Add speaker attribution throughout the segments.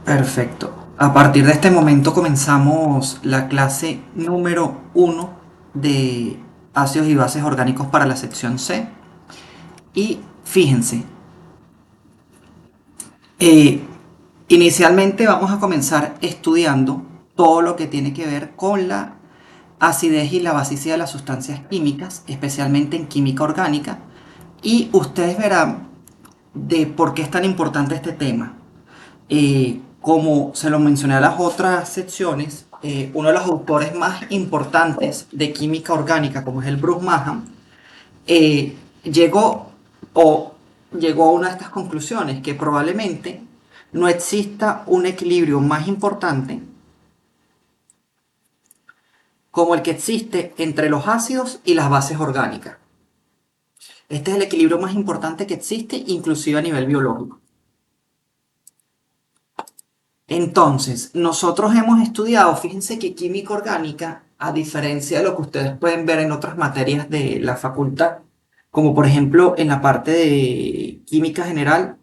Speaker 1: Perfecto. A partir de este momento comenzamos la clase número uno de ácidos y bases orgánicos para la sección C. Y fíjense, eh, inicialmente vamos a comenzar estudiando todo lo que tiene que ver con la acidez y la basicidad de las sustancias químicas, especialmente en química orgánica. Y ustedes verán de por qué es tan importante este tema. Como se lo mencioné a las otras secciones, uno de los autores más importantes de química orgánica, como es el Bruce Maham, eh, llegó o llegó a una de estas conclusiones, que probablemente no exista un equilibrio más importante como el que existe entre los ácidos y las bases orgánicas. Este es el equilibrio más importante que existe, inclusive a nivel biológico. Entonces, nosotros hemos estudiado, fíjense que química orgánica, a diferencia de lo que ustedes pueden ver en otras materias de la facultad, como por ejemplo en la parte de química general,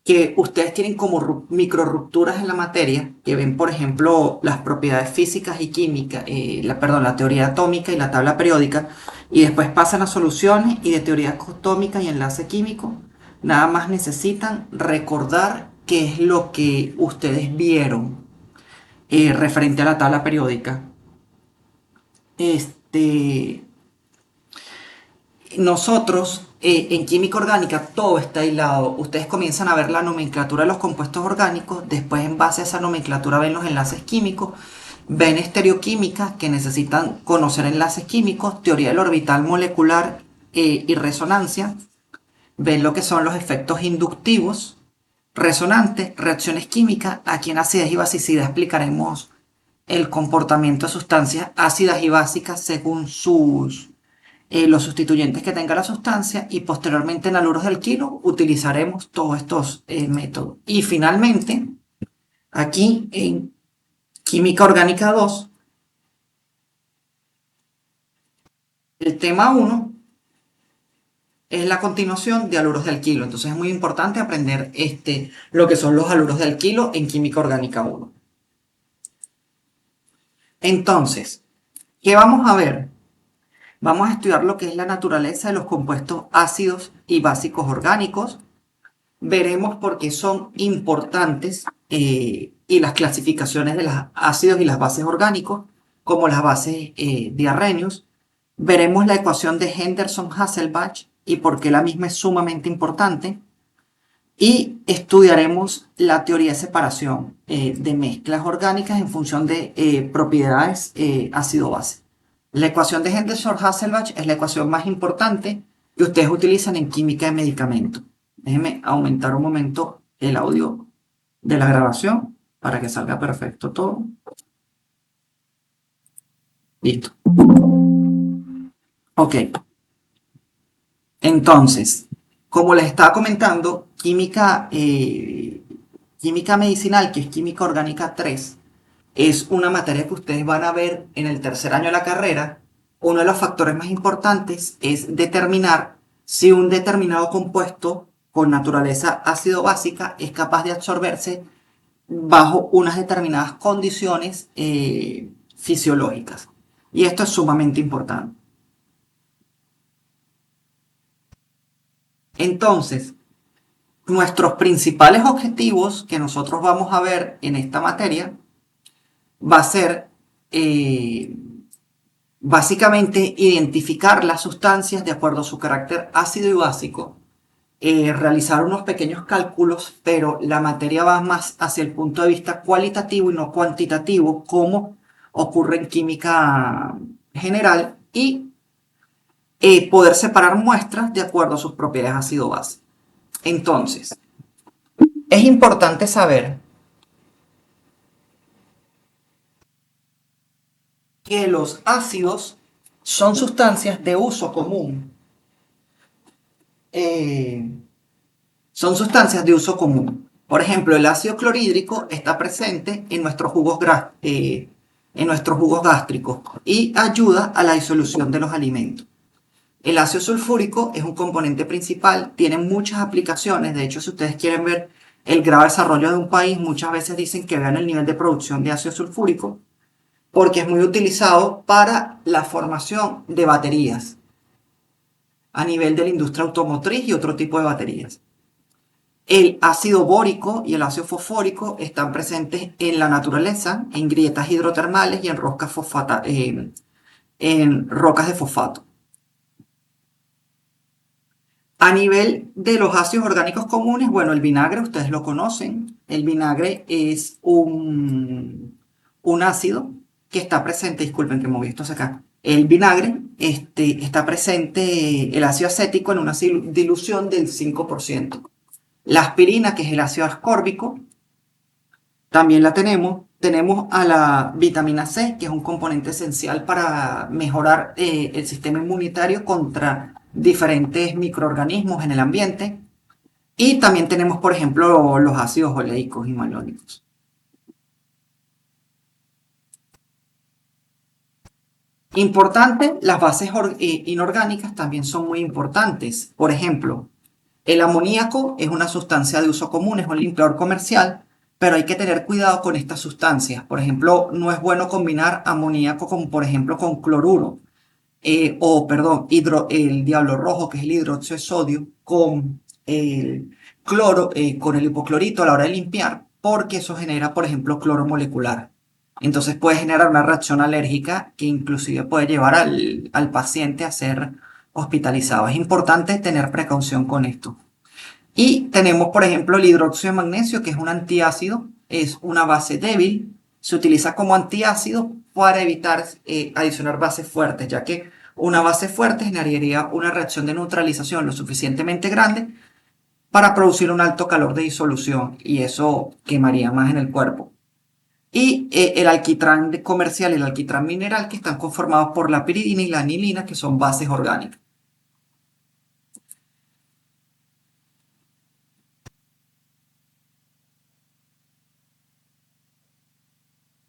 Speaker 1: que ustedes tienen como micro rupturas en la materia, que ven por ejemplo las propiedades físicas y químicas, perdón, la teoría atómica y la tabla periódica, y después pasan a soluciones y de teoría atómica y enlace químico, nada más necesitan recordar qué es lo que ustedes vieron referente a la tabla periódica. Este, Nosotros, en química orgánica, todo está aislado. Ustedes comienzan a ver la nomenclatura de los compuestos orgánicos, después en base a esa nomenclatura ven los enlaces químicos, ven estereoquímica, que necesitan conocer enlaces químicos, teoría del orbital molecular y resonancia, ven lo que son los efectos inductivos, resonantes, reacciones químicas. Aquí en acidez y basicidad explicaremos el comportamiento de sustancias ácidas y básicas según los sustituyentes que tenga la sustancia, y posteriormente en aluros del kilo utilizaremos todos estos métodos. Y finalmente, aquí en química orgánica 2, el tema uno es la continuación de aluros del kilo. Entonces es muy importante aprender lo que son los aluros del kilo en química orgánica 1. Entonces, ¿qué vamos a ver? Vamos a estudiar lo que es la naturaleza de los compuestos ácidos y básicos orgánicos. Veremos por qué son importantes y las clasificaciones de los ácidos y las bases orgánicos, como las bases diarrhenios. Veremos la ecuación de Henderson-Hasselbalch y por qué la misma es sumamente importante. Y estudiaremos la teoría de separación de mezclas orgánicas en función de propiedades ácido-base. La ecuación de Henderson-Hasselbalch es la ecuación más importante que ustedes utilizan en química de medicamentos. Déjenme aumentar un momento el audio de la grabación para que salga perfecto todo. Listo. Ok. Entonces, como les estaba comentando, química medicinal, que es química orgánica 3, es una materia que ustedes van a ver en el tercer año de la carrera. Uno de los factores más importantes es determinar si un determinado compuesto con naturaleza ácido-básica es capaz de absorberse bajo unas determinadas condiciones fisiológicas. Y esto es sumamente importante. Entonces, nuestros principales objetivos que nosotros vamos a ver en esta materia va a ser básicamente identificar las sustancias de acuerdo a su carácter ácido y básico, realizar unos pequeños cálculos, pero la materia va más hacia el punto de vista cualitativo y no cuantitativo, como ocurre en química general, y poder separar muestras de acuerdo a sus propiedades ácido-base. Entonces, es importante saber que los ácidos son sustancias de uso común. Eh, Son sustancias de uso común. Por ejemplo, el ácido clorhídrico está presente en nuestros jugos gástricos y ayuda a la disolución de los alimentos. El ácido sulfúrico es un componente principal, tiene muchas aplicaciones. De hecho, si ustedes quieren ver el grave desarrollo de un país, muchas veces dicen que vean el nivel de producción de ácido sulfúrico, porque es muy utilizado para la formación de baterías a nivel de la industria automotriz y otro tipo de baterías. El ácido bórico y el ácido fosfórico están presentes en la naturaleza, en grietas hidrotermales y en en rocas de fosfato. A nivel de los ácidos orgánicos comunes, bueno, el vinagre ustedes lo conocen. El vinagre es un ácido que está presente, disculpen que moví esto hacia acá. El vinagre está presente, el ácido acético, en una dilución del 5%. La aspirina, que es el ácido ascórbico, también la tenemos. Tenemos a la vitamina C, que es un componente esencial para mejorar el sistema inmunitario contra diferentes microorganismos en el ambiente. Y también tenemos, por ejemplo, los ácidos oleicos y malónicos. Importante, las bases inorgánicas también son muy importantes. Por ejemplo, el amoníaco es una sustancia de uso común, es un limpiador comercial, pero hay que tener cuidado con estas sustancias. Por ejemplo, no es bueno combinar amoníaco con, por ejemplo, con cloruro, perdón, el diablo rojo, que es el hidróxido de sodio, con el cloro, con el hipoclorito a la hora de limpiar, porque eso genera, por ejemplo, cloro molecular. Entonces puede generar una reacción alérgica que inclusive puede llevar al paciente a ser hospitalizado. Es importante tener precaución con esto. Y tenemos, por ejemplo, el hidróxido de magnesio, que es un antiácido, es una base débil, se utiliza como antiácido para evitar adicionar bases fuertes, ya que una base fuerte generaría una reacción de neutralización lo suficientemente grande para producir un alto calor de disolución y eso quemaría más en el cuerpo. Y el alquitrán comercial y el alquitrán mineral, que están conformados por la piridina y la anilina, que son bases orgánicas.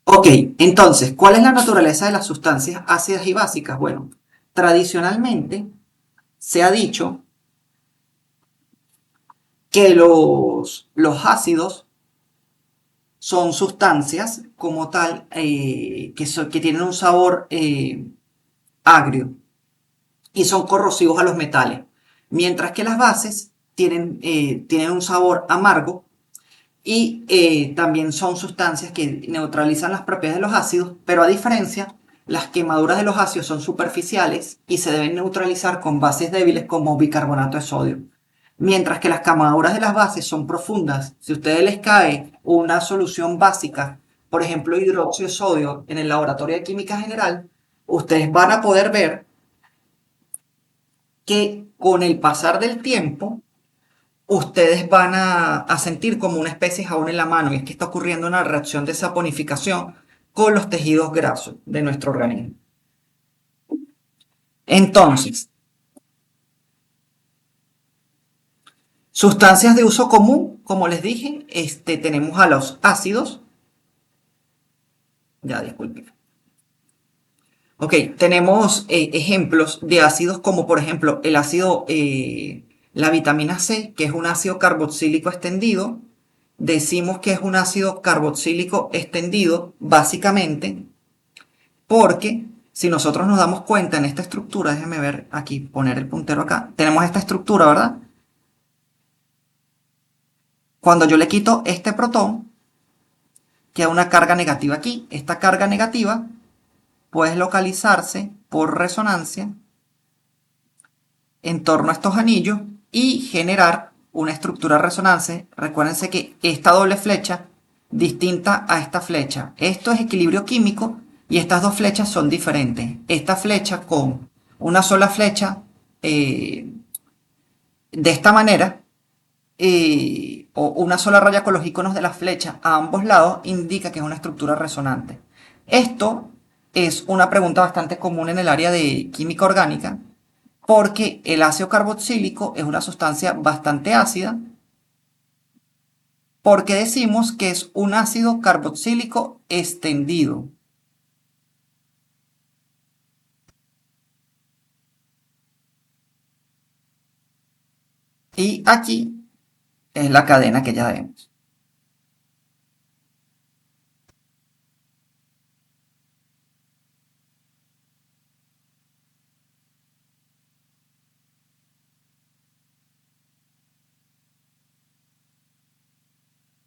Speaker 1: Ok, entonces, ¿cuál es la naturaleza de las sustancias ácidas y básicas? Bueno, tradicionalmente se ha dicho que los ácidos son sustancias como tal que tienen un sabor agrio y son corrosivos a los metales, mientras que las bases tienen un sabor amargo y también son sustancias que neutralizan las propiedades de los ácidos, pero a diferencia, las quemaduras de los ácidos son superficiales y se deben neutralizar con bases débiles como bicarbonato de sodio. Mientras que las quemaduras de las bases son profundas. Si a ustedes les cae una solución básica, por ejemplo hidróxido de sodio, en el laboratorio de química general, ustedes van a poder ver que con el pasar del tiempo ustedes van a sentir como una especie de jabón en la mano y es que está ocurriendo una reacción de saponificación con los tejidos grasos de nuestro organismo. Entonces, sustancias de uso común, como les dije, tenemos a los ácidos. Ya, disculpen. Ok, tenemos ejemplos de ácidos como por ejemplo el ácido, la vitamina C, que es un ácido carboxílico extendido. Decimos que es un ácido carboxílico extendido básicamente porque si nosotros nos damos cuenta en esta estructura, déjenme ver aquí, poner el puntero acá, tenemos esta estructura, ¿verdad? Cuando yo le quito este protón, queda una carga negativa aquí. Esta carga negativa puede localizarse por resonancia en torno a estos anillos y generar una estructura de resonancia. Recuérdense que esta doble flecha distinta a esta flecha. Esto es equilibrio químico y estas dos flechas son diferentes. Esta flecha con una sola flecha de esta manera o una sola raya con los iconos de las flechas a ambos lados indica que es una estructura resonante. Esto es una pregunta bastante común en el área de química orgánica porque el ácido carboxílico es una sustancia bastante ácida porque decimos que es un ácido carboxílico extendido. Y aquí es la cadena que ya vemos.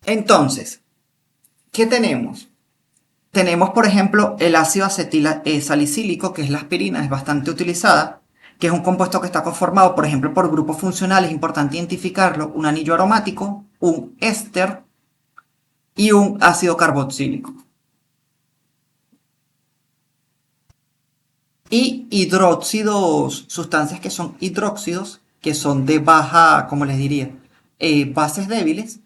Speaker 1: Entonces, ¿qué tenemos? Tenemos, por ejemplo, el ácido acetil salicílico, que es la aspirina, es bastante utilizada, que es un compuesto que está conformado, por ejemplo, por grupos funcionales, es importante identificarlo, un anillo aromático, un éster y un ácido carboxílico. Y hidróxidos, sustancias que son hidróxidos, que son de baja, como les diría, bases débiles,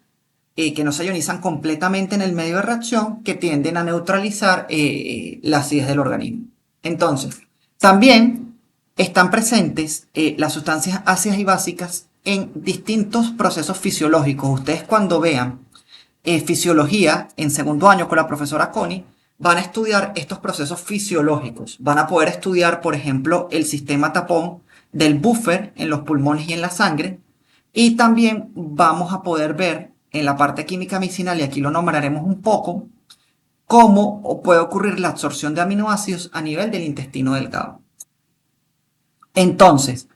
Speaker 1: que no se ionizan completamente en el medio de reacción, que tienden a neutralizar la acidez del organismo. Entonces, también están presentes las sustancias ácidas y básicas en distintos procesos fisiológicos. Ustedes cuando vean fisiología en segundo año con la profesora Connie, van a estudiar estos procesos fisiológicos. Van a poder estudiar, por ejemplo, el sistema tapón del buffer en los pulmones y en la sangre. Y también vamos a poder ver en la parte química medicinal, y aquí lo nombraremos un poco, cómo puede ocurrir la absorción de aminoácidos a nivel del intestino delgado. Entonces,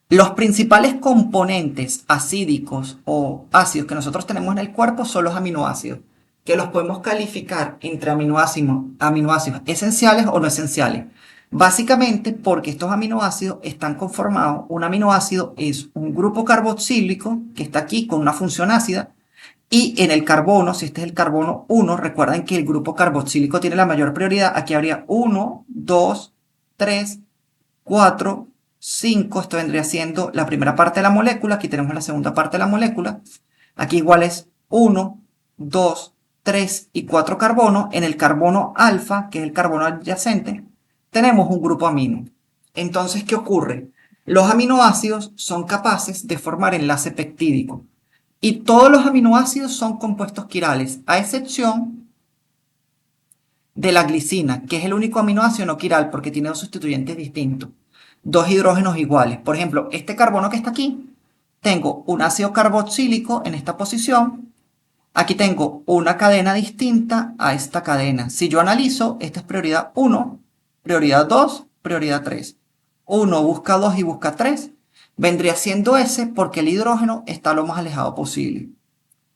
Speaker 1: los principales componentes acídicos o ácidos que nosotros tenemos en el cuerpo son los aminoácidos, que los podemos calificar entre aminoácidos esenciales o no esenciales. Básicamente porque estos aminoácidos están conformados, un aminoácido es un grupo carboxílico que está aquí con una función ácida, y en el carbono, si este es el carbono 1, recuerden que el grupo carboxílico tiene la mayor prioridad. Aquí habría 1, 2, 3, 4, 5. Esto vendría siendo la primera parte de la molécula. Aquí tenemos la segunda parte de la molécula. Aquí igual es 1, 2, 3 y 4 carbonos. En el carbono alfa, que es el carbono adyacente, tenemos un grupo amino. Entonces, ¿qué ocurre? Los aminoácidos son capaces de formar enlace peptídico. Y todos los aminoácidos son compuestos quirales, a excepción de la glicina, que es el único aminoácido no quiral porque tiene dos sustituyentes distintos, dos hidrógenos iguales. Por ejemplo, este carbono que está aquí, tengo un ácido carboxílico en esta posición. Aquí tengo una cadena distinta a esta cadena. Si yo analizo, esta es prioridad 1, prioridad 2, prioridad 3. 1 busca 2 y busca 3. Vendría siendo ese porque el hidrógeno está lo más alejado posible.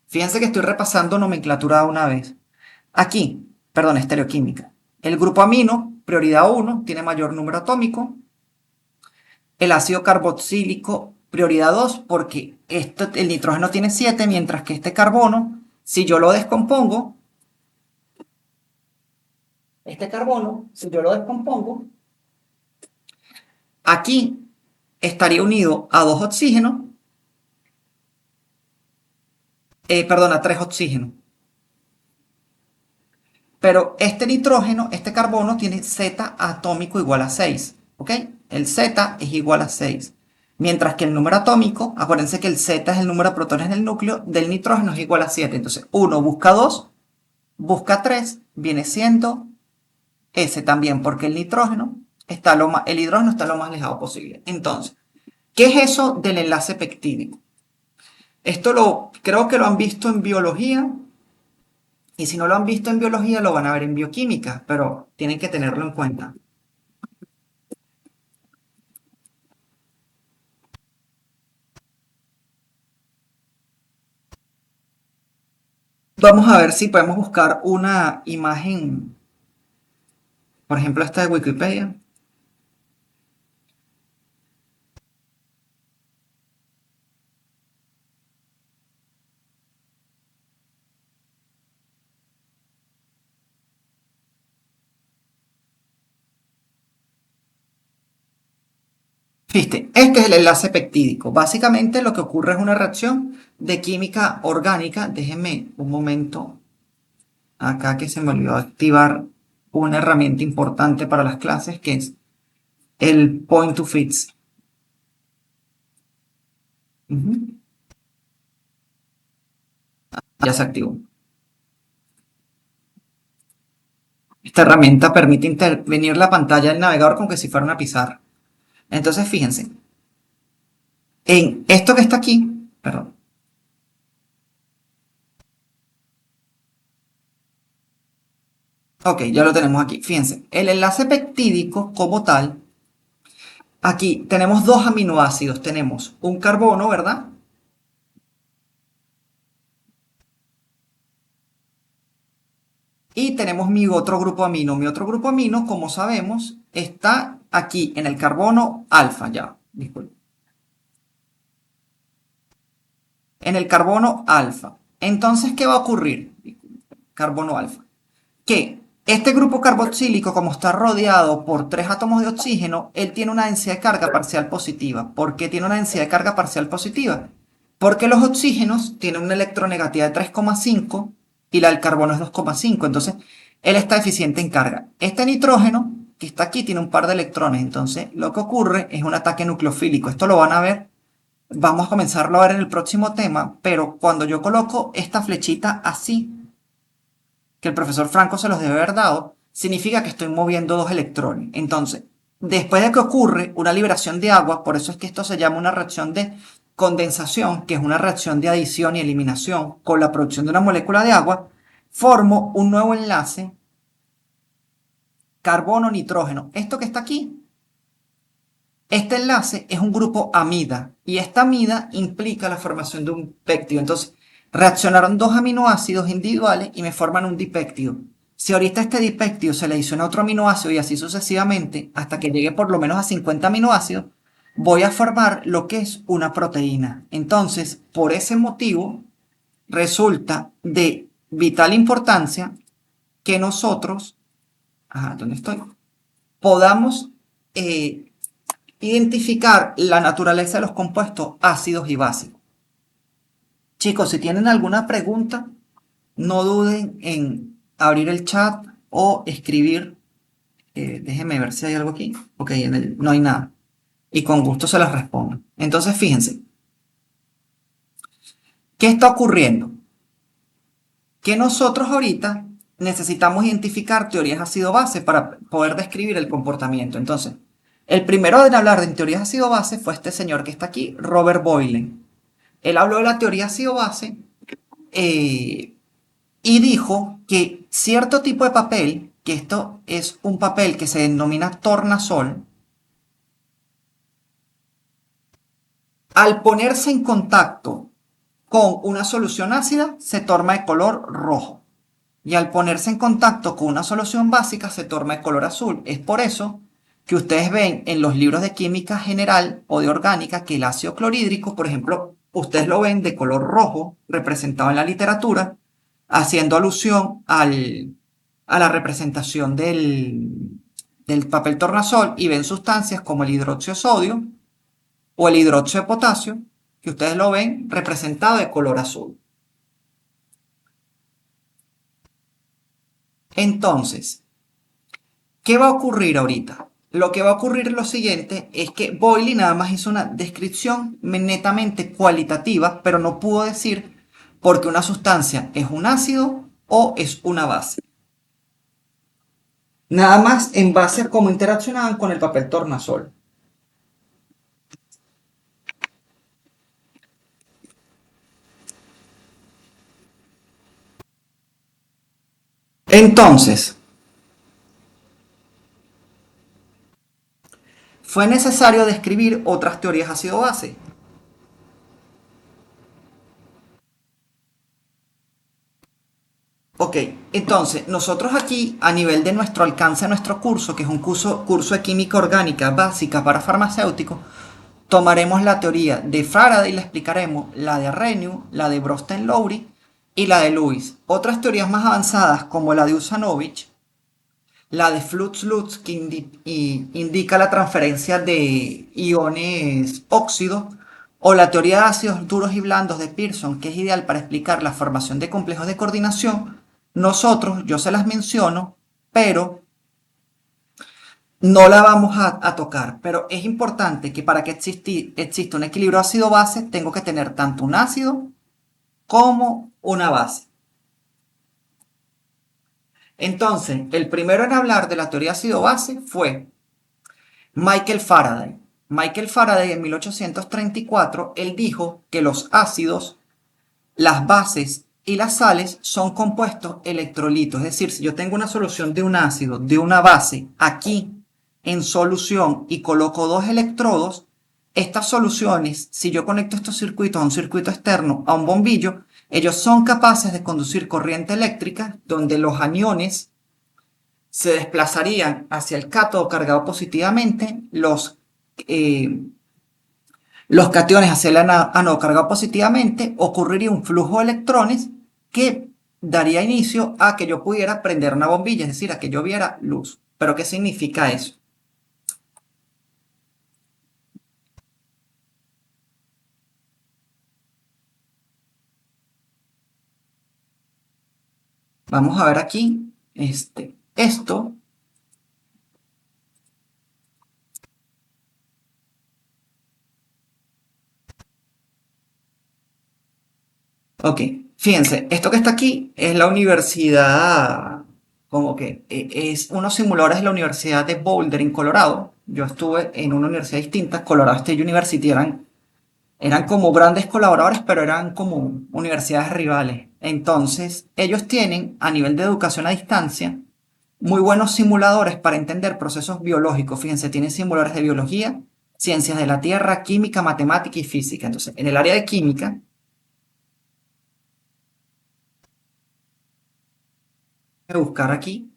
Speaker 1: Fíjense que estoy repasando nomenclatura una vez. Aquí, perdón, estereoquímica. El grupo amino, prioridad 1, tiene mayor número atómico. El ácido carboxílico, prioridad 2, porque el nitrógeno tiene 7, mientras que este carbono, si yo lo descompongo, aquí estaría unido a 2 oxígenos, perdón, a 3 oxígenos. Pero este nitrógeno, este carbono, tiene Z atómico igual a 6, ¿ok? El Z es igual a 6. Mientras que el número atómico, acuérdense que el Z es el número de protones del núcleo, del nitrógeno es igual a 7. Entonces, 1 busca 2, busca 3, viene siendo S también, porque el hidrógeno está lo más alejado posible. Entonces, ¿qué es eso del enlace peptídico? Esto creo que lo han visto en biología, y si no lo han visto en biología, lo van a ver en bioquímica, pero tienen que tenerlo en cuenta. Vamos a ver si podemos buscar una imagen, por ejemplo, esta de Wikipedia. Fíjate, este es el enlace peptídico. Básicamente lo que ocurre es una reacción de química orgánica. Déjenme un momento acá que se me olvidó activar una herramienta importante para las clases, que es el Point to Fix. Ya se activó. Esta herramienta permite intervenir la pantalla del navegador como que si fuera una pizarra. Entonces, fíjense, en esto que está aquí, perdón, Ok, ya lo tenemos aquí. Fíjense, el enlace peptídico como tal, aquí tenemos dos aminoácidos. Tenemos un carbono, ¿verdad? Y tenemos mi otro grupo amino. Mi otro grupo amino, como sabemos, está aquí en el carbono alfa, ya. Disculpe. En el carbono alfa. Entonces, ¿qué va a ocurrir? Carbono alfa. Que este grupo carboxílico, como está rodeado por tres átomos de oxígeno, él tiene una densidad de carga parcial positiva. ¿Por qué tiene una densidad de carga parcial positiva? Porque los oxígenos tienen una electronegatividad de 3,5 y la del carbono es 2,5. Entonces, él está deficiente en carga. Este nitrógeno que está aquí tiene un par de electrones. Entonces, lo que ocurre es un ataque nucleofílico. Esto lo van a ver. Vamos a comenzarlo a ver en el próximo tema, pero cuando yo coloco esta flechita así, que el profesor Franco se los debe haber dado, significa que estoy moviendo dos electrones. Entonces, después de que ocurre una liberación de agua, por eso es que esto se llama una reacción de condensación, que es una reacción de adición y eliminación con la producción de una molécula de agua, formo un nuevo enlace carbono-nitrógeno. Esto que está aquí, este enlace es un grupo amida y esta amida implica la formación de un péptido. Entonces, reaccionaron dos aminoácidos individuales y me forman un dipéptido. Si ahorita este dipéptido se le adiciona otro aminoácido y así sucesivamente, hasta que llegue por lo menos a 50 aminoácidos, voy a formar lo que es una proteína. Entonces, por ese motivo, resulta de vital importancia que nosotros, ¿dónde estoy? Podamos identificar la naturaleza de los compuestos ácidos y básicos. Chicos, si tienen alguna pregunta, no duden en abrir el chat o escribir. Déjenme ver si hay algo aquí. Ok, no hay nada. Y con gusto se las respondo. Entonces, fíjense. ¿Qué está ocurriendo? Que nosotros ahorita necesitamos identificar teorías ácido-base para poder describir el comportamiento. Entonces, el primero en hablar de teorías ácido-base fue este señor que está aquí, Robert Boyle. Él habló de la teoría ácido-base y dijo que cierto tipo de papel, que esto es un papel que se denomina tornasol, al ponerse en contacto con una solución ácida se torna de color rojo. Y al ponerse en contacto con una solución básica se torna de color azul. Es por eso que ustedes ven en los libros de química general o de orgánica que el ácido clorhídrico, por ejemplo, ustedes lo ven de color rojo representado en la literatura, haciendo alusión a la representación del papel tornasol y ven sustancias como el hidróxido de sodio o el hidróxido de potasio, que ustedes lo ven representado de color azul. Entonces, ¿qué va a ocurrir ahorita? Lo que va a ocurrir es lo siguiente, es que Boyle nada más hizo una descripción netamente cualitativa, pero no pudo decir porque una sustancia es un ácido o es una base. Nada más en base a cómo interaccionaban con el papel tornasol. Entonces, fue necesario describir otras teorías ácido-base. Ok, entonces nosotros aquí a nivel de nuestro alcance, nuestro curso, que es un curso de química orgánica básica para farmacéuticos, tomaremos la teoría de Faraday y la explicaremos, la de Renew, la de Brosten-Lowry y la de Lewis. Otras teorías más avanzadas como la de Usanovich, la de Fluch-Lutz que indica la transferencia de iones óxidos, o la teoría de ácidos duros y blandos de Pearson, que es ideal para explicar la formación de complejos de coordinación. Yo se las menciono, pero no la vamos a tocar. Pero es importante que para que exista un equilibrio ácido-base, tengo que tener tanto un ácido como una base. Entonces, el primero en hablar de la teoría ácido-base fue Michael Faraday. Michael Faraday en 1834, él dijo que los ácidos, las bases y las sales son compuestos electrolitos. Es decir, si yo tengo una solución de un ácido, de una base, aquí en solución y coloco dos electrodos, estas soluciones, si yo conecto estos circuitos a un circuito externo, a un bombillo, ellos son capaces de conducir corriente eléctrica donde los aniones se desplazarían hacia el cátodo cargado positivamente, los cationes hacia el ánodo cargado positivamente, ocurriría un flujo de electrones que daría inicio a que yo pudiera prender una bombilla, es decir, a que yo viera luz. ¿Pero qué significa eso? Vamos a ver aquí, esto. Ok, fíjense, esto que está aquí es la universidad, como que es unos simuladores de la Universidad de Boulder en Colorado. Yo estuve en una universidad distinta, Colorado State University, eran como grandes colaboradores, pero eran como universidades rivales. Entonces, ellos tienen a nivel de educación a distancia muy buenos simuladores para entender procesos biológicos. Fíjense, tienen simuladores de biología, ciencias de la Tierra, química, matemática y física. Entonces, en el área de química, voy a buscar aquí.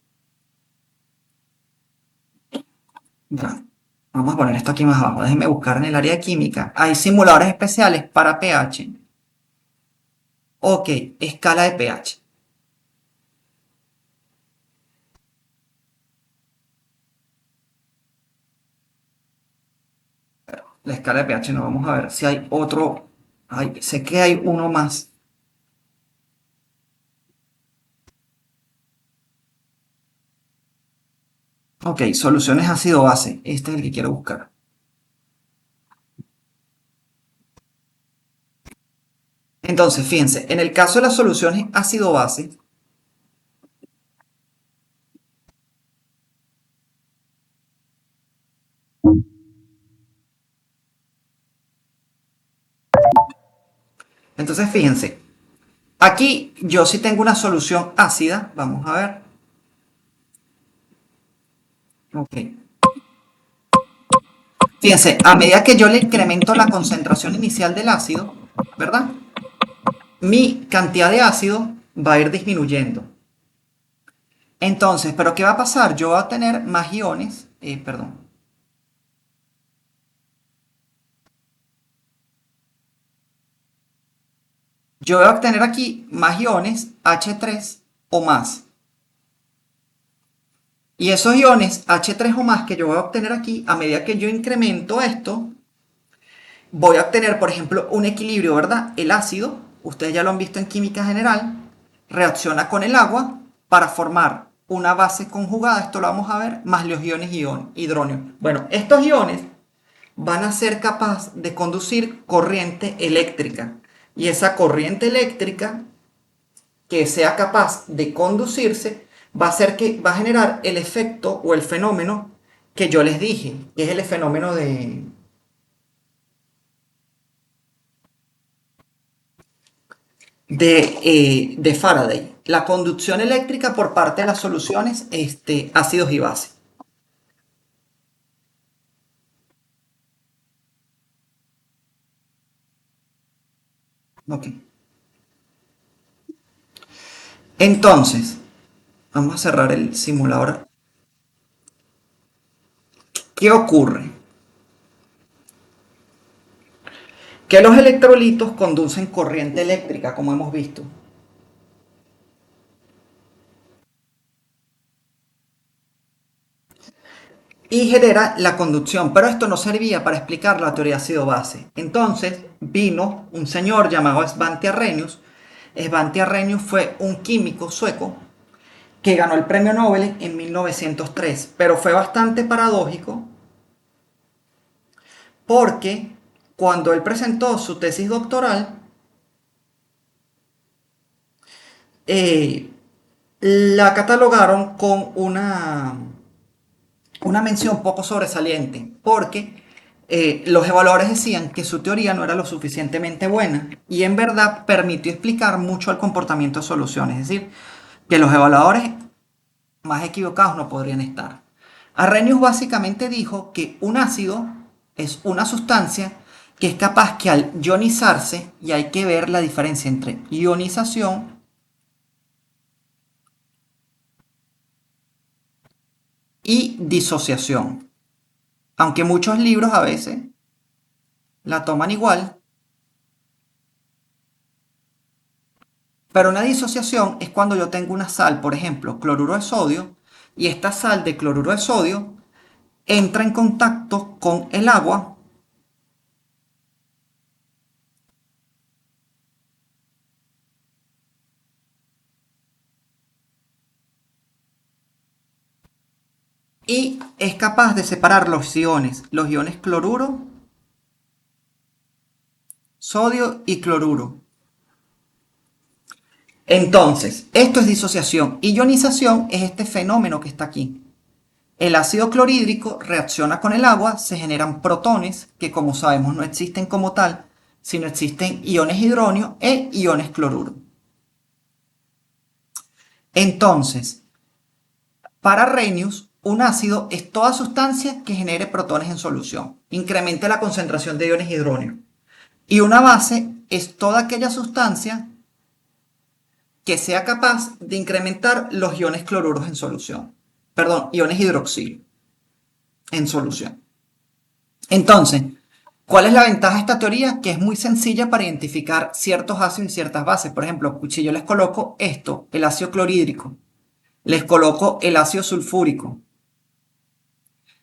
Speaker 1: Ya, vamos a poner esto aquí más abajo. Déjenme buscar en el área de química. Hay simuladores especiales para pH. Ok, escala de pH. La escala de pH no, vamos a ver si hay otro. Sé que hay uno más. Ok, soluciones ácido-base. Este es el que quiero buscar. Entonces, fíjense, en el caso de las soluciones ácido-base, entonces fíjense, aquí yo sí tengo una solución ácida. Vamos a ver. Ok. Fíjense, a medida que yo le incremento la concentración inicial del ácido, ¿verdad? Mi cantidad de ácido va a ir disminuyendo. Entonces, ¿pero qué va a pasar? Yo voy a tener más iones, perdón. Yo voy a obtener aquí más iones H3 o más. Y esos iones H3 o más que yo voy a obtener aquí, a medida que yo incremento esto, voy a obtener, por ejemplo, un equilibrio, ¿verdad? El ácido, ustedes ya lo han visto en química general, reacciona con el agua para formar una base conjugada, esto lo vamos a ver, más los iones hidróneo. Bueno, estos iones van a ser capaces de conducir corriente eléctrica. Y esa corriente eléctrica que sea capaz de conducirse va a ser que va a generar el efecto o el fenómeno que yo les dije, que es el fenómeno de Faraday, la conducción eléctrica por parte de las soluciones ácidos y bases. Okay. Entonces, vamos a cerrar el simulador. ¿Qué ocurre? Que los electrolitos conducen corriente eléctrica, como hemos visto. Y genera la conducción, pero esto no servía para explicar la teoría ácido-base. Entonces vino un señor llamado Svante Arrhenius. Svante Arrhenius fue un químico sueco que ganó el premio Nobel en 1903, pero fue bastante paradójico porque cuando él presentó su tesis doctoral, eh, la catalogaron con una mención poco sobresaliente, porque los evaluadores decían que su teoría no era lo suficientemente buena y en verdad permitió explicar mucho el comportamiento de soluciones. Es decir, que los evaluadores más equivocados no podrían estar. Arrhenius básicamente dijo que un ácido es una sustancia que es capaz que al ionizarse, y hay que ver la diferencia entre ionización y disociación. Aunque muchos libros a veces la toman igual, pero una disociación es cuando yo tengo una sal, por ejemplo, cloruro de sodio, y esta sal de cloruro de sodio entra en contacto con el agua y es capaz de separar los iones cloruro, sodio y cloruro. Entonces, esto es disociación. Ionización es este fenómeno que está aquí. El ácido clorhídrico reacciona con el agua, se generan protones, que como sabemos no existen como tal, sino existen iones hidronio e iones cloruro. Entonces, para Arrhenius, un ácido es toda sustancia que genere protones en solución, incremente la concentración de iones hidronio. Y una base es toda aquella sustancia que sea capaz de incrementar los iones cloruros en solución. Perdón, iones hidroxilo en solución. Entonces, ¿cuál es la ventaja de esta teoría? Que es muy sencilla para identificar ciertos ácidos y ciertas bases. Por ejemplo, si yo les coloco esto, el ácido clorhídrico, les coloco el ácido sulfúrico,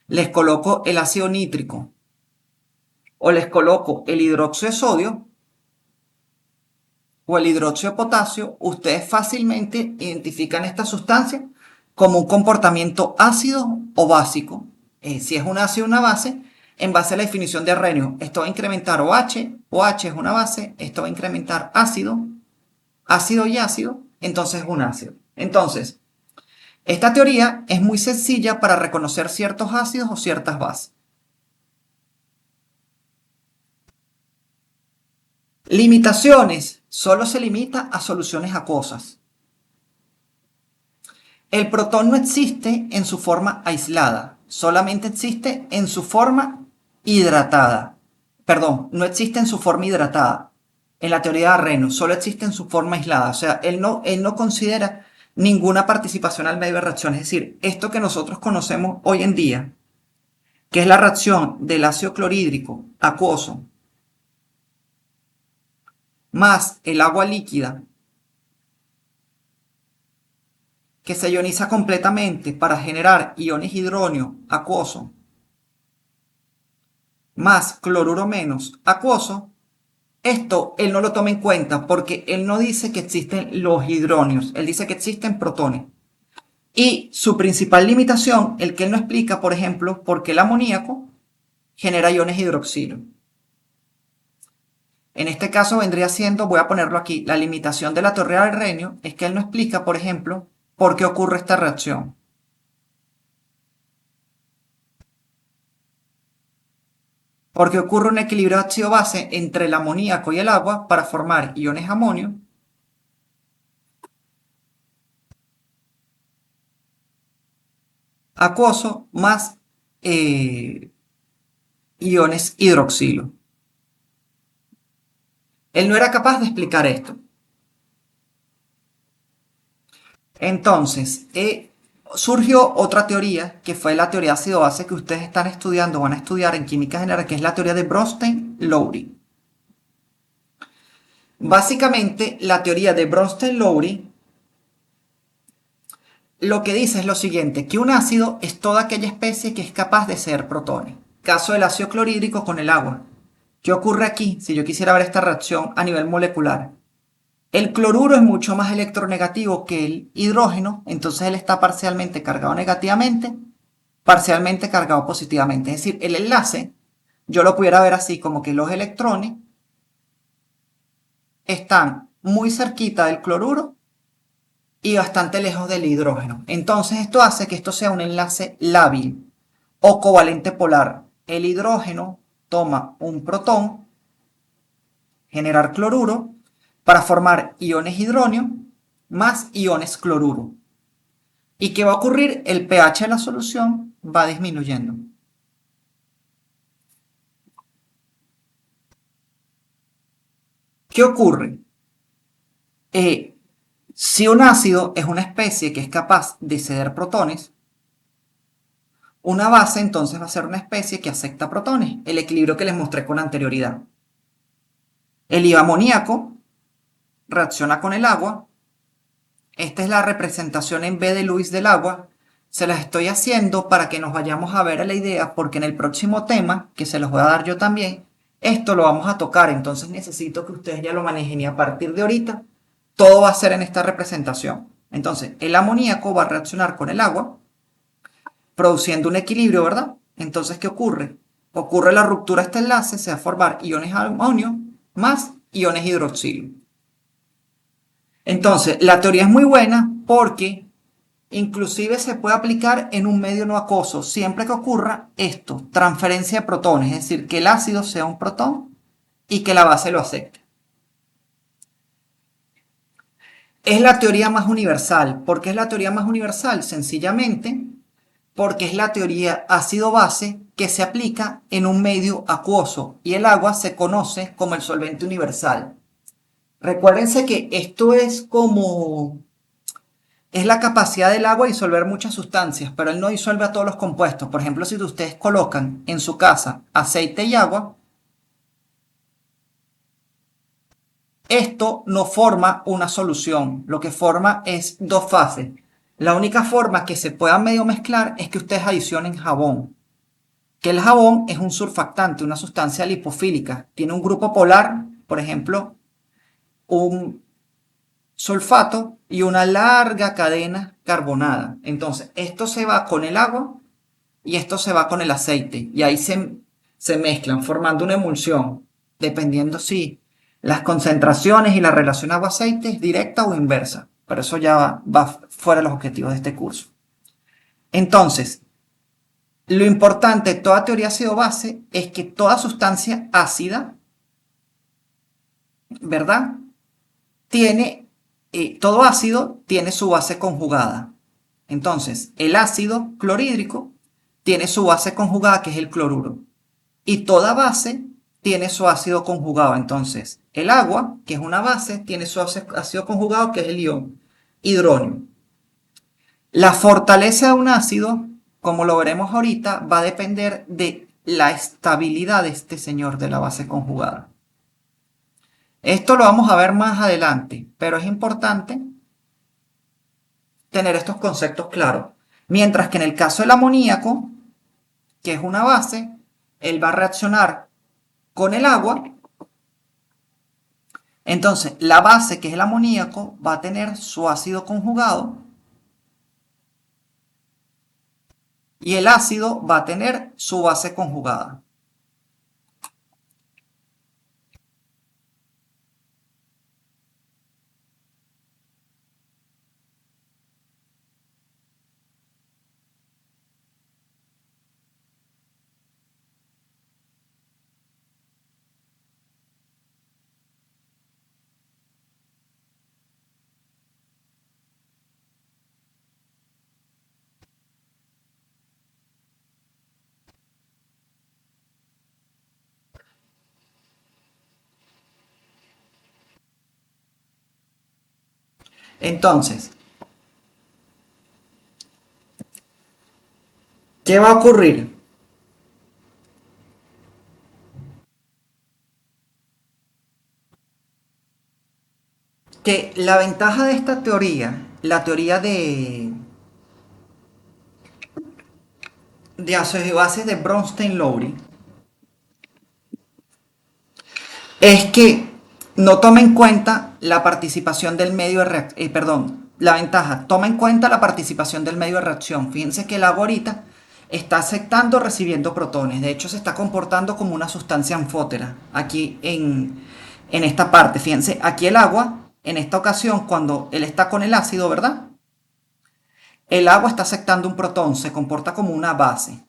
Speaker 1: les coloco el ácido nítrico o les coloco el hidróxido de sodio o el hidróxido de potasio, ustedes fácilmente identifican esta sustancia como un comportamiento ácido o básico. Si es un ácido o una base, en base a la definición de Arrhenius, esto va a incrementar OH es una base, esto va a incrementar ácido, ácido y ácido, entonces es un ácido. Entonces, esta teoría es muy sencilla para reconocer ciertos ácidos o ciertas bases. Limitaciones. Solo se limita a soluciones acuosas. El protón no existe en su forma aislada, solamente existe en su forma hidratada. Perdón, no existe en su forma hidratada. En la teoría de Arrhenius, solo existe en su forma aislada. O sea, él no considera ninguna participación al medio de reacción. Es decir, esto que nosotros conocemos hoy en día, que es la reacción del ácido clorhídrico acuoso más el agua líquida que se ioniza completamente para generar iones hidronio acuoso más cloruro menos acuoso, esto él no lo toma en cuenta porque él no dice que existen los hidronios, él dice que existen protones. Y su principal limitación, el que él no explica, por ejemplo, por qué el amoníaco genera iones hidroxilo. En este caso vendría siendo, voy a ponerlo aquí, la limitación de la teoría del Arrhenius es que él no explica, por ejemplo, por qué ocurre esta reacción. Porque ocurre un equilibrio ácido-base entre el amoníaco y el agua para formar iones amonio acuoso más iones hidroxilo. Él no era capaz de explicar esto. Entonces, surgió otra teoría, que fue la teoría ácido-base que ustedes están estudiando, van a estudiar en química general, que es la teoría de Bronsted-Lowry. Básicamente, la teoría de Bronsted-Lowry lo que dice es lo siguiente, que un ácido es toda aquella especie que es capaz de ser protones. Caso del ácido clorhídrico con el agua. ¿Qué ocurre aquí si yo quisiera ver esta reacción a nivel molecular? El cloruro es mucho más electronegativo que el hidrógeno, entonces él está parcialmente cargado negativamente, parcialmente cargado positivamente. Es decir, el enlace, yo lo pudiera ver así como que los electrones están muy cerquita del cloruro y bastante lejos del hidrógeno. Entonces esto hace que esto sea un enlace lábil o covalente polar. El hidrógeno toma un protón, generar cloruro, para formar iones hidronio más iones cloruro. ¿Y qué va a ocurrir? El pH de la solución va disminuyendo. ¿Qué ocurre? Si un ácido es una especie que es capaz de ceder protones, una base entonces va a ser una especie que acepta protones, el equilibrio que les mostré con anterioridad. El amoníaco reacciona con el agua. Esta es la representación en B de Lewis del agua. Se las estoy haciendo para que nos vayamos a ver a la idea, porque en el próximo tema, que se los voy a dar yo también, esto lo vamos a tocar, entonces necesito que ustedes ya lo manejen y a partir de ahorita todo va a ser en esta representación. Entonces, el amoníaco va a reaccionar con el agua, produciendo un equilibrio, ¿verdad? Entonces, ¿qué ocurre? Ocurre la ruptura de este enlace, se va a formar iones amonio más iones hidroxilo. Entonces, la teoría es muy buena porque inclusive se puede aplicar en un medio no acuoso, siempre que ocurra esto, transferencia de protones, es decir, que el ácido sea un protón y que la base lo acepte. Es la teoría más universal. ¿Por qué es la teoría más universal? Sencillamente porque es la teoría ácido-base que se aplica en un medio acuoso y el agua se conoce como el solvente universal. Recuérdense que esto es la capacidad del agua de disolver muchas sustancias, pero él no disuelve a todos los compuestos. Por ejemplo, si ustedes colocan en su casa aceite y agua, esto no forma una solución, lo que forma es dos fases. La única forma que se pueda medio mezclar es que ustedes adicionen jabón, que el jabón es un surfactante, una sustancia lipofílica, tiene un grupo polar, por ejemplo, un sulfato y una larga cadena carbonada. Entonces, esto se va con el agua y esto se va con el aceite y ahí se mezclan formando una emulsión, dependiendo si las concentraciones y la relación agua-aceite es directa o inversa. Pero eso ya va fuera de los objetivos de este curso. Entonces, lo importante de toda teoría ácido-base es que toda sustancia ácida, ¿verdad? Todo ácido tiene su base conjugada. Entonces, el ácido clorhídrico tiene su base conjugada, que es el cloruro. Y toda base tiene su ácido conjugado. Entonces, el agua, que es una base, tiene su ácido conjugado, que es el ion hidróneo. La fortaleza de un ácido, como lo veremos ahorita, va a depender de la estabilidad de este señor de la base conjugada. Esto lo vamos a ver más adelante, pero es importante tener estos conceptos claros. Mientras que en el caso del amoníaco, que es una base, él va a reaccionar con el agua. Entonces, la base, que es el amoníaco, va a tener su ácido conjugado y el ácido va a tener su base conjugada. Entonces, ¿qué va a ocurrir? Que la ventaja de esta teoría, la teoría de ácidos y bases de Bronsted-Lowry, es que no toma en cuenta la participación del medio de reacción, la ventaja, toma en cuenta la participación del medio de reacción. Fíjense que el agua ahorita está aceptando, recibiendo protones. De hecho, se está comportando como una sustancia anfótera. Aquí en esta parte, fíjense, aquí el agua, en esta ocasión, cuando él está con el ácido, ¿verdad? El agua está aceptando un protón, se comporta como una base.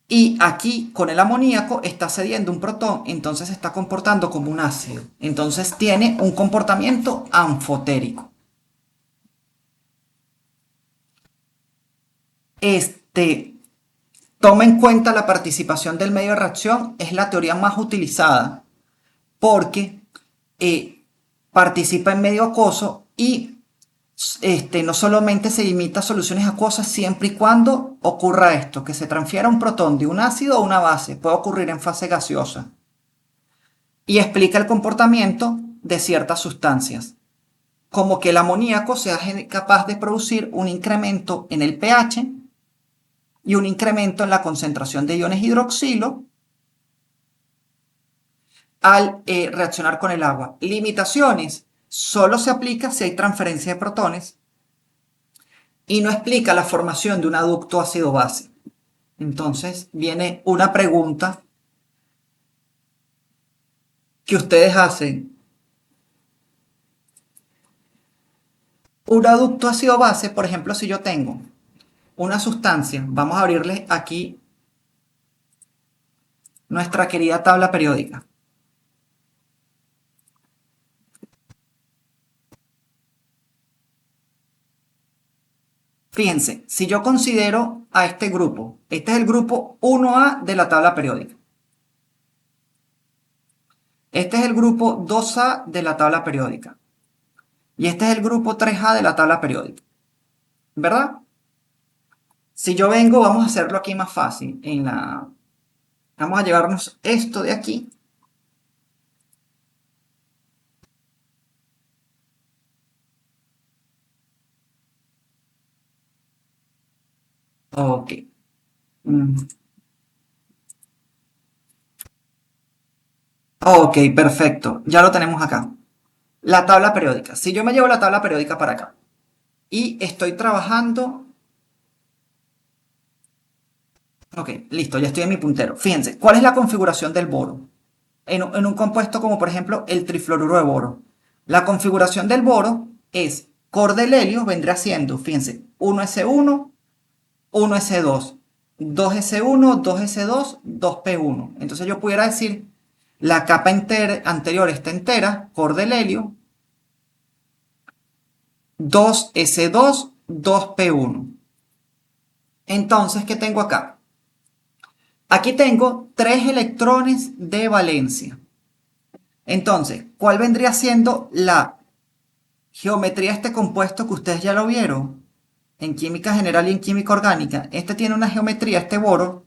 Speaker 1: Y aquí con el amoníaco está cediendo un protón, entonces se está comportando como un ácido. Entonces tiene un comportamiento anfotérico. Este, Toma en cuenta la participación del medio de reacción, es la teoría más utilizada porque participa en medio acuoso y no solamente se limita a soluciones acuosas siempre y cuando ocurra esto, que se transfiera un protón de un ácido a una base, puede ocurrir en fase gaseosa. Y explica el comportamiento de ciertas sustancias, como que el amoníaco sea capaz de producir un incremento en el pH y un incremento en la concentración de iones hidroxilo al reaccionar con el agua. Limitaciones. Solo se aplica si hay transferencia de protones y no explica la formación de un aducto ácido-base. Entonces viene una pregunta que ustedes hacen. Un aducto ácido-base, por ejemplo, si yo tengo una sustancia, vamos a abrirle aquí nuestra querida tabla periódica. Fíjense, si yo considero a este grupo, este es el grupo 1A de la tabla periódica. Este es el grupo 2A de la tabla periódica. Y este es el grupo 3A de la tabla periódica. ¿Verdad? Si yo vengo, vamos a hacerlo aquí más fácil. Vamos a llevarnos esto de aquí. Ok. Ok, perfecto. Ya lo tenemos acá. La tabla periódica. Si yo me llevo la tabla periódica para acá y estoy trabajando. Ok, listo, ya estoy en mi puntero. Fíjense, ¿cuál es la configuración del boro? En un compuesto como por ejemplo el trifluoruro de boro. La configuración del boro es core del helio, vendría siendo, fíjense, 1s1, 1s2, 2s1, 2s2, 2p1. Entonces yo pudiera decir, la capa anterior está entera, core del helio, 2s2, 2p1. Entonces, ¿qué tengo acá? Aquí tengo 3 electrones de valencia. Entonces, ¿cuál vendría siendo la geometría de este compuesto que ustedes ya lo vieron en química general y en química orgánica? Este tiene una geometría, este boro,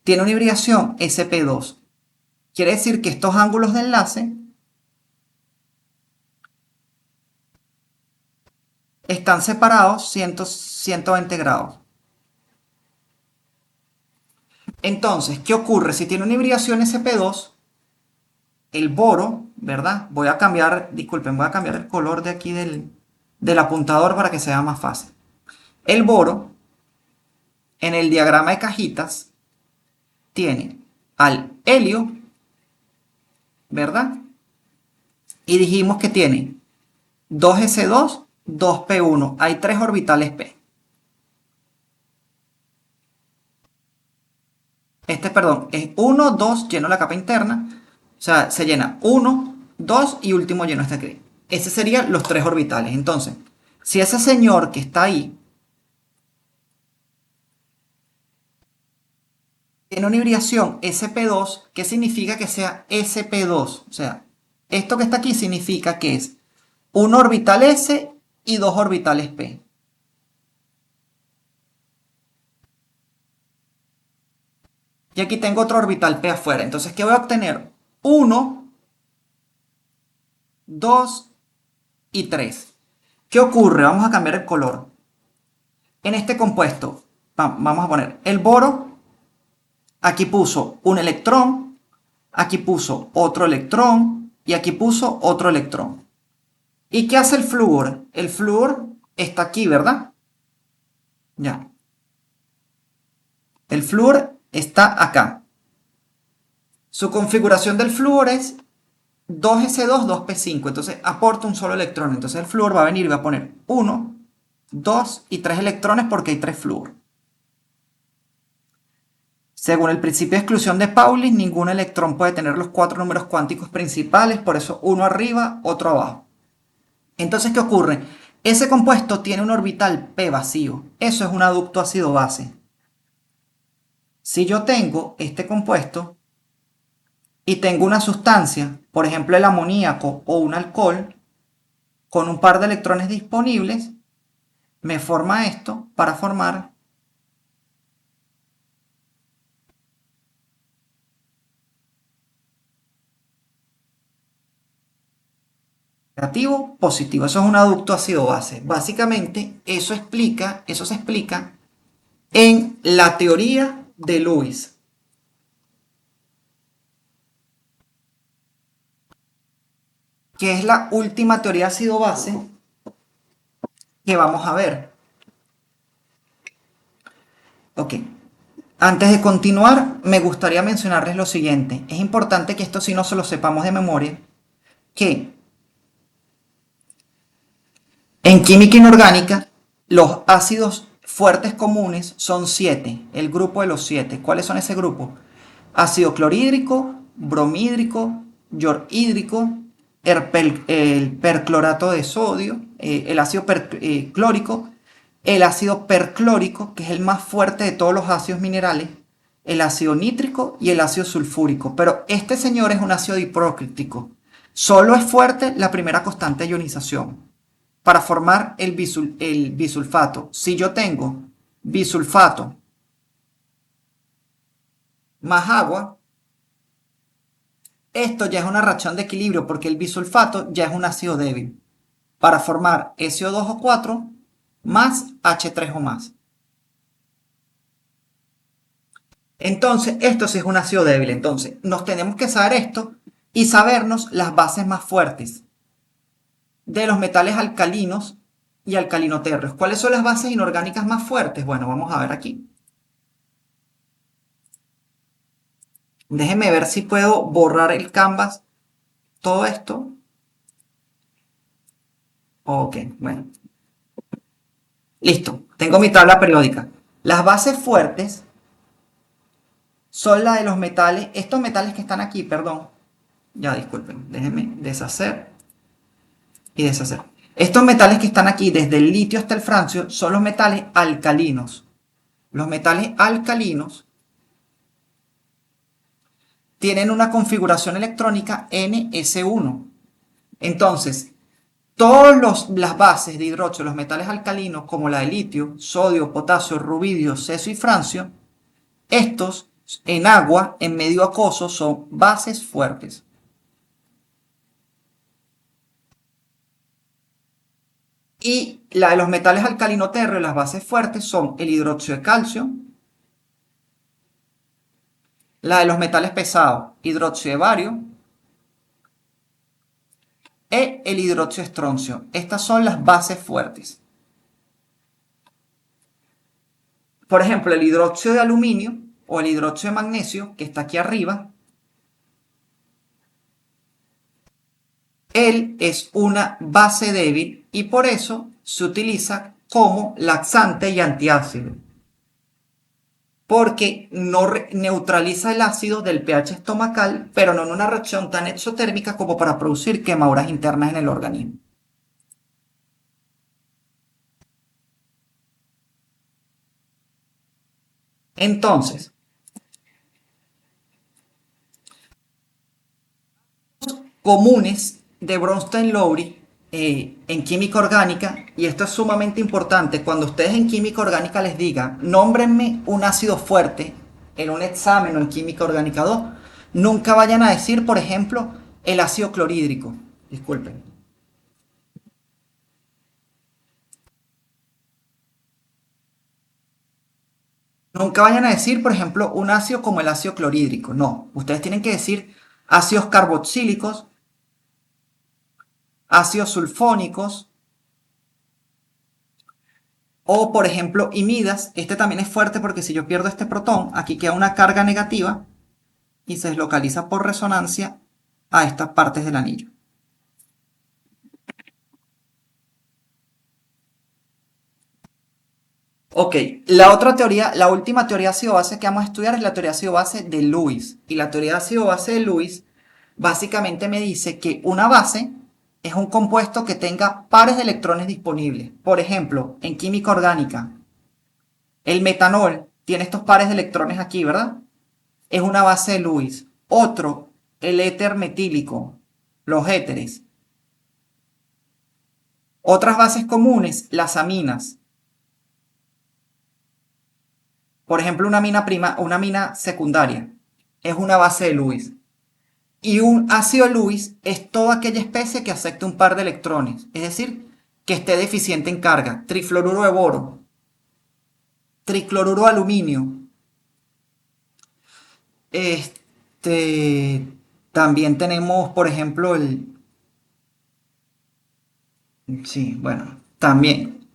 Speaker 1: tiene una hibridación sp2. Quiere decir que estos ángulos de enlace están separados 120 grados. Entonces, ¿qué ocurre? Si tiene una hibridación sp2, el boro, ¿verdad? Voy a cambiar, disculpen, voy a cambiar el color de aquí del apuntador para que sea más fácil. El boro, en el diagrama de cajitas, tiene al helio, ¿verdad? Y dijimos que tiene 2s2, 2p1. Hay 3 orbitales p. Perdón, es 1, 2, lleno la capa interna. O sea, se llena 1, 2 y último lleno este aquí. Ese serían los 3 orbitales. Entonces, si ese señor que está ahí tiene una hibridación sp2, ¿qué significa que sea sp2? O sea, esto que está aquí significa que es un orbital s y 2 orbitales p. Y aquí tengo otro orbital p afuera. Entonces, ¿qué voy a obtener? 1, 2 y 3. ¿Qué ocurre? Vamos a cambiar el color. En este compuesto, vamos a poner el boro. Aquí puso un electrón. Aquí puso otro electrón. Y aquí puso otro electrón. ¿Y qué hace el flúor? El flúor está aquí, ¿verdad? Ya. El flúor está acá. Su configuración del flúor es 2s2, 2p5. Entonces aporta un solo electrón. Entonces el flúor va a venir y va a poner 1, 2 y 3 electrones porque hay 3 flúor. Según el principio de exclusión de Pauli, ningún electrón puede tener los 4 números cuánticos principales, por eso uno arriba, otro abajo. Entonces, ¿qué ocurre? Ese compuesto tiene un orbital p vacío. Eso es un aducto ácido-base. Si yo tengo este compuesto y tengo una sustancia, por ejemplo el amoníaco o un alcohol, con un par de electrones disponibles, me forma esto para formar negativo, positivo. Eso es un aducto ácido-base. Básicamente, eso se explica en la teoría de Lewis, que es la última teoría ácido-base que vamos a ver. Ok. Antes de continuar, me gustaría mencionarles lo siguiente. Es importante que esto sí no se lo sepamos de memoria, que en química inorgánica los ácidos fuertes comunes son 7, el grupo de los 7. ¿Cuáles son ese grupo? Ácido clorhídrico, bromhídrico, yorhídrico, el perclorato de sodio, el ácido clórico, el ácido perclórico, que es el más fuerte de todos los ácidos minerales, el ácido nítrico y el ácido sulfúrico. Pero este señor es un ácido diprocrítico. Solo es fuerte la primera constante de ionización para formar el bisulfato. Si yo tengo bisulfato más agua, esto ya es una reacción de equilibrio porque el bisulfato ya es un ácido débil para formar SO2O4 más H3 o más. Entonces, esto sí es un ácido débil. Entonces, nos tenemos que saber esto y sabernos las bases más fuertes de los metales alcalinos y alcalinoterros. ¿Cuáles son las bases inorgánicas más fuertes? Bueno, vamos a ver aquí. Déjenme ver si puedo borrar el canvas, todo esto. Ok, bueno. Listo, tengo mi tabla periódica. Las bases fuertes son las de los metales, estos metales que están aquí, perdón. Ya, disculpen, déjenme deshacer y deshacer. Estos metales que están aquí, desde el litio hasta el francio, son los metales alcalinos. Los metales alcalinos tienen una configuración electrónica NS1. Entonces, todas las bases de hidróxido, los metales alcalinos, como la de litio, sodio, potasio, rubidio, cesio y francio, estos en agua, en medio acuoso, son bases fuertes. Y la de los metales alcalinoterros, las bases fuertes, son el hidróxido de calcio, la de los metales pesados, hidróxido de bario, e el hidróxido de estroncio. Estas son las bases fuertes. Por ejemplo, el hidróxido de aluminio o el hidróxido de magnesio, que está aquí arriba, él es una base débil y por eso se utiliza como laxante y antiácido. Porque no neutraliza el ácido del pH estomacal, pero no en una reacción tan exotérmica como para producir quemaduras internas en el organismo. Entonces, comunes de Bronsted-Lowry en química orgánica, y esto es sumamente importante, cuando ustedes en química orgánica les digan, nómbrenme un ácido fuerte en un examen o en química orgánica 2, nunca vayan a decir, por ejemplo, el ácido clorhídrico. Disculpen. Nunca vayan a decir, por ejemplo, un ácido como el ácido clorhídrico. No, ustedes tienen que decir ácidos carboxílicos, ácidos sulfónicos o, por ejemplo, imidas. Este también es fuerte porque si yo pierdo este protón, aquí queda una carga negativa y se deslocaliza por resonancia a estas partes del anillo. Ok, la otra teoría, la última teoría ácido-base que vamos a estudiar es la teoría ácido-base de Lewis. Y la teoría ácido-base de Lewis básicamente me dice que una base es un compuesto que tenga pares de electrones disponibles. Por ejemplo, en química orgánica, el metanol tiene estos pares de electrones aquí, ¿verdad? Es una base de Lewis. Otro, el éter metílico, los éteres. Otras bases comunes, las aminas. Por ejemplo, una amina secundaria es una base de Lewis. Y un ácido Lewis es toda aquella especie que acepte un par de electrones, es decir, que esté deficiente en carga. Trifluoruro de boro, tricloruro de aluminio. Este, también tenemos, por ejemplo, sí, bueno, también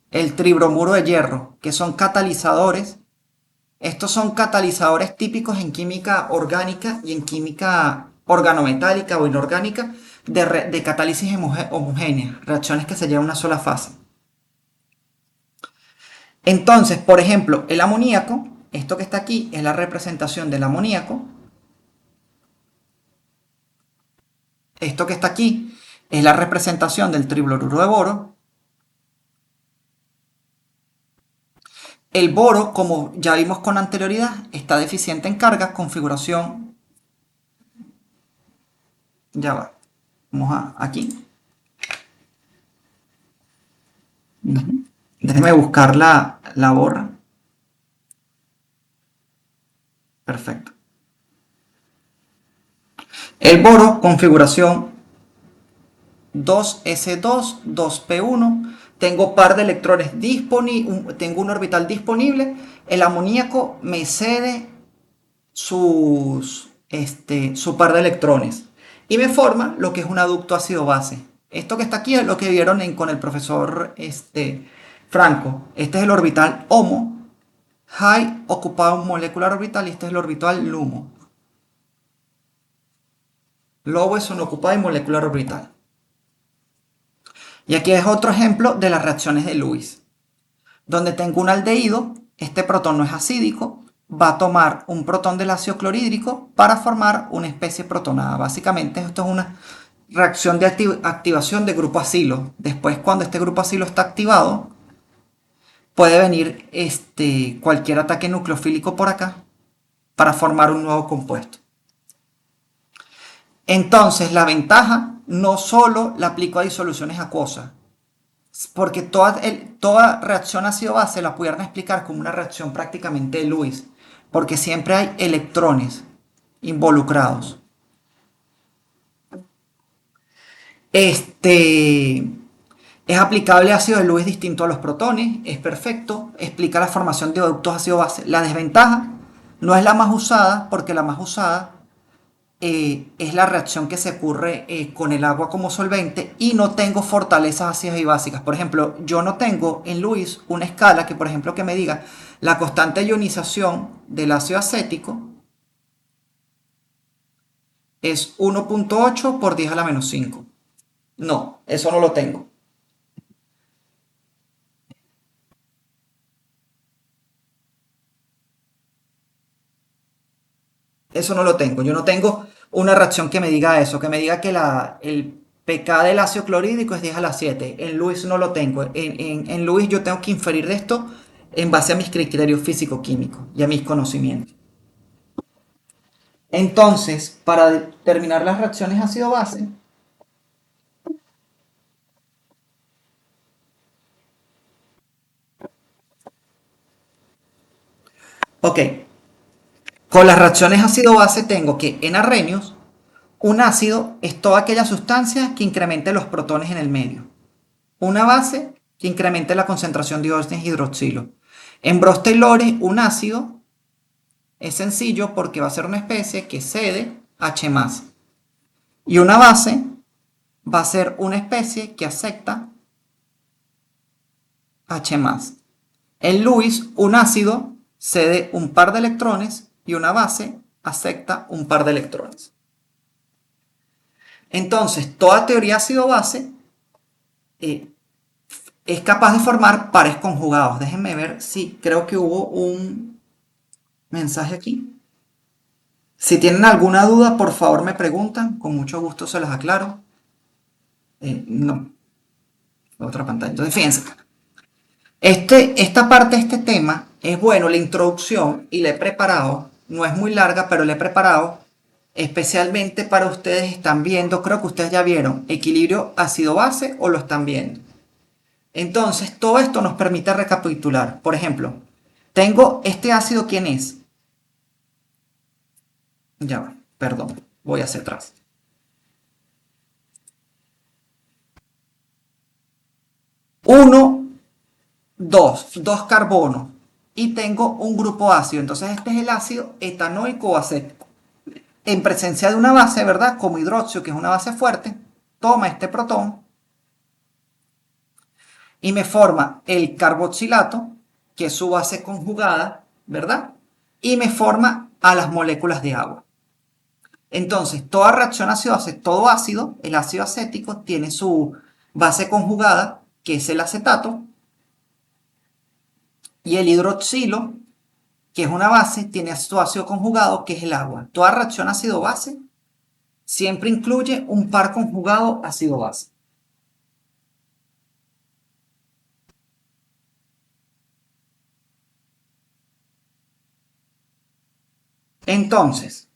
Speaker 1: el tribromuro de hierro, que son catalizadores. Estos son catalizadores típicos en química orgánica y en química organometálica o inorgánica de catálisis homogénea, reacciones que se llevan a una sola fase. Entonces, por ejemplo, el amoníaco, esto que está aquí es la representación del amoníaco. Esto que está aquí es la representación del trifluoruro de boro. El boro, como ya vimos con anterioridad, está deficiente en carga, configuración. Ya va. Vamos aquí. Déjeme buscar la borra. Perfecto. El boro, configuración 2s2, 2p1. Tengo par de electrones disponibles, tengo un orbital disponible. El amoníaco me cede su par de electrones y me forma lo que es un aducto ácido-base. Esto que está aquí es lo que vieron con el profesor Franco. Este es el orbital HOMO, High Occupied Molecular Orbital, y este es el orbital LUMO. Low es un Occupied Molecular Orbital. Y aquí es otro ejemplo de las reacciones de Lewis, donde tengo un aldehído, este protón no es acídico, va a tomar un protón del ácido clorhídrico para formar una especie protonada. Básicamente esto es una reacción de activación de grupo acilo. Después, cuando este grupo acilo está activado, puede venir cualquier ataque nucleofílico por acá para formar un nuevo compuesto. Entonces, la ventaja no solo la aplico a disoluciones acuosas, porque toda reacción ácido-base la pudieran explicar como una reacción prácticamente de Lewis, porque siempre hay electrones involucrados. Es aplicable ácido de Lewis distinto a los protones, es perfecto, explica la formación de productos ácido-base. La desventaja no es la más usada, porque la más usada es la reacción que se ocurre con el agua como solvente y no tengo fortalezas ácidas y básicas. Por ejemplo, yo no tengo en Lewis una escala que, por ejemplo, que me diga la constante de ionización del ácido acético es 1.8 por 10 a la menos 5. No, eso no lo tengo. Eso no lo tengo. Yo no tengo una reacción que me diga eso, que me diga que el pK del ácido clorhídrico es 10 a la 7. En Lewis no lo tengo. En Lewis yo tengo que inferir de esto en base a mis criterios físico-químicos y a mis conocimientos. Entonces, para determinar las reacciones ácido-base, ok, con las reacciones ácido-base tengo que en Arrhenius, un ácido es toda aquella sustancia que incremente los protones en el medio. Una base que incremente la concentración de diógenes hidroxilo. En Brose-Taylor, un ácido es sencillo porque va a ser una especie que cede H+. Y una base va a ser una especie que acepta H+. En Lewis, un ácido cede un par de electrones y una base acepta un par de electrones. Entonces, toda teoría ácido-base es capaz de formar pares conjugados. Déjenme ver si creo que hubo un mensaje aquí. Si tienen alguna duda, por favor me preguntan. Con mucho gusto se las aclaro. No, otra pantalla. Entonces, fíjense. Esta parte de este tema es bueno, la introducción, y la he preparado. No es muy larga, pero la he preparado especialmente para ustedes. Están viendo, creo que ustedes ya vieron, equilibrio ácido-base o lo están viendo. Entonces, todo esto nos permite recapitular. Por ejemplo, tengo este ácido, ¿quién es? Ya va, perdón, voy hacia atrás. Uno, dos carbonos. Y tengo un grupo ácido. Entonces, este es el ácido etanoico o acético. En presencia de una base, ¿verdad? Como hidroxio, que es una base fuerte, toma este protón y me forma el carboxilato, que es su base conjugada, ¿verdad? Y me forma a las moléculas de agua. Entonces, toda reacción ácido-base, todo ácido, el ácido acético, tiene su base conjugada, que es el acetato, y el hidroxilo, que es una base, tiene su ácido conjugado, que es el agua. Toda reacción ácido-base siempre incluye un par conjugado ácido-base. Entonces,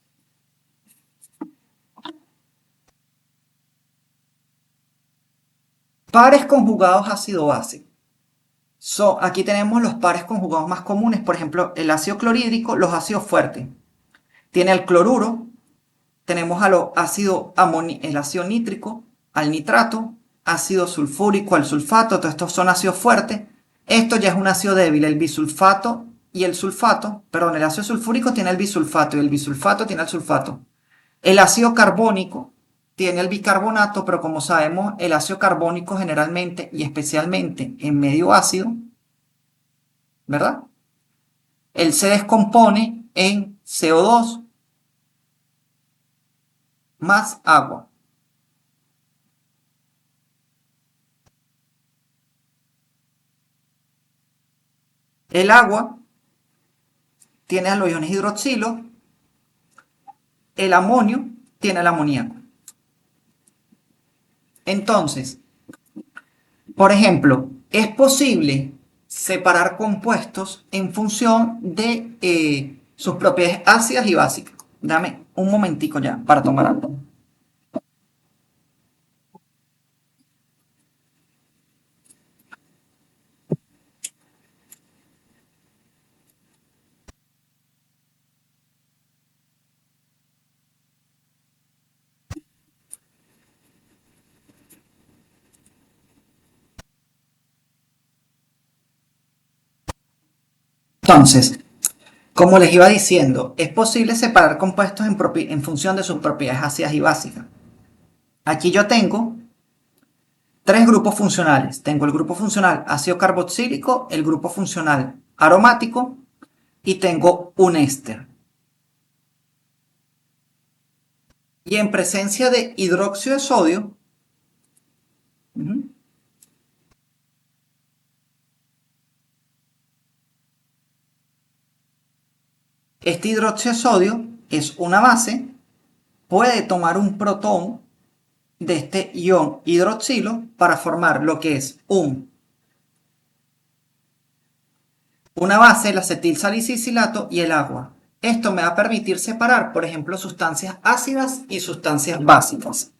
Speaker 1: pares conjugados ácido-base. Aquí tenemos los pares conjugados más comunes, por ejemplo, el ácido clorhídrico, los ácidos fuertes. Tiene el cloruro, tenemos el ácido nítrico, al nitrato, ácido sulfúrico, al sulfato, todos estos son ácidos fuertes. Esto ya es un ácido débil, el bisulfato y el sulfato, perdón, el ácido sulfúrico tiene el bisulfato y el bisulfato tiene el sulfato. El ácido carbónico tiene el bicarbonato, pero como sabemos, el ácido carbónico generalmente y especialmente en medio ácido, ¿verdad? Él se descompone en CO2 más agua. El agua tiene a los iones hidroxilo, el amonio tiene el amoníaco. Entonces, por ejemplo, es posible separar compuestos en función de sus propiedades ácidas y básicas. Dame un momentico ya para tomar algo. Entonces, como les iba diciendo, es posible separar compuestos en función de sus propiedades ácidas y básicas. Aquí yo tengo tres grupos funcionales. Tengo el grupo funcional ácido carboxílico, el grupo funcional aromático y tengo un éster. Y en presencia de hidróxido de sodio, este hidróxido de sodio es una base, puede tomar un protón de este ion hidroxilo para formar lo que es una base, el acetil salicilcilato y el agua. Esto me va a permitir separar, por ejemplo, sustancias ácidas y sustancias básicas.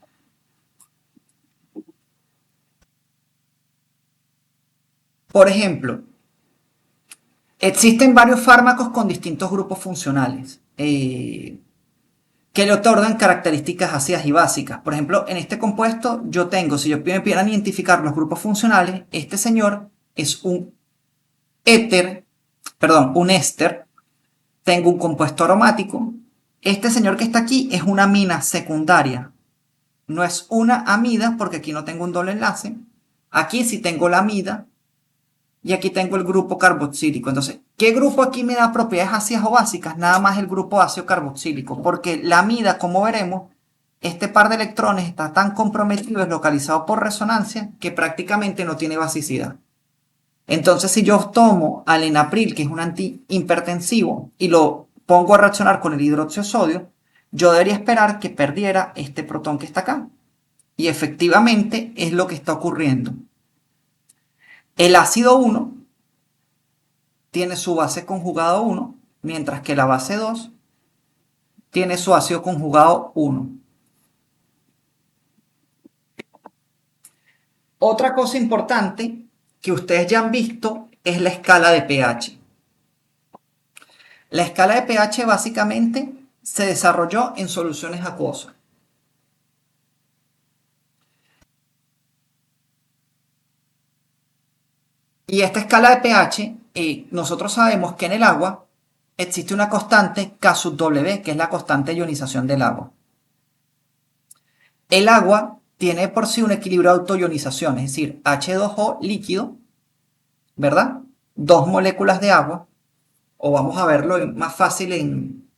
Speaker 1: Por ejemplo, existen varios fármacos con distintos grupos funcionales que le otorgan características ácidas y básicas. Por ejemplo, en este compuesto yo tengo, si yo me pidieran identificar los grupos funcionales, este señor es un un éster. Tengo un compuesto aromático. Este señor que está aquí es una amina secundaria. No es una amida porque aquí no tengo un doble enlace. Aquí sí tengo la amida. Y aquí tengo el grupo carboxílico. Entonces, ¿qué grupo aquí me da propiedades ácidas o básicas? Nada más el grupo ácido carboxílico. Porque la amida, como veremos, este par de electrones está tan comprometido, es localizado por resonancia, que prácticamente no tiene basicidad. Entonces, si yo tomo al enalapril, que es un antihipertensivo, y lo pongo a reaccionar con el hidróxido de sodio, yo debería esperar que perdiera este protón que está acá. Y efectivamente es lo que está ocurriendo. El ácido 1 tiene su base conjugado 1, mientras que la base 2 tiene su ácido conjugado 1. Otra cosa importante que ustedes ya han visto es la escala de pH. La escala de pH básicamente se desarrolló en soluciones acuosas. Y esta escala de pH, nosotros sabemos que en el agua existe una constante K sub W, que es la constante de ionización del agua. El agua tiene por sí un equilibrio de autoionización, es decir, H2O líquido, ¿verdad? Dos moléculas de agua, o vamos a verlo más fácil en...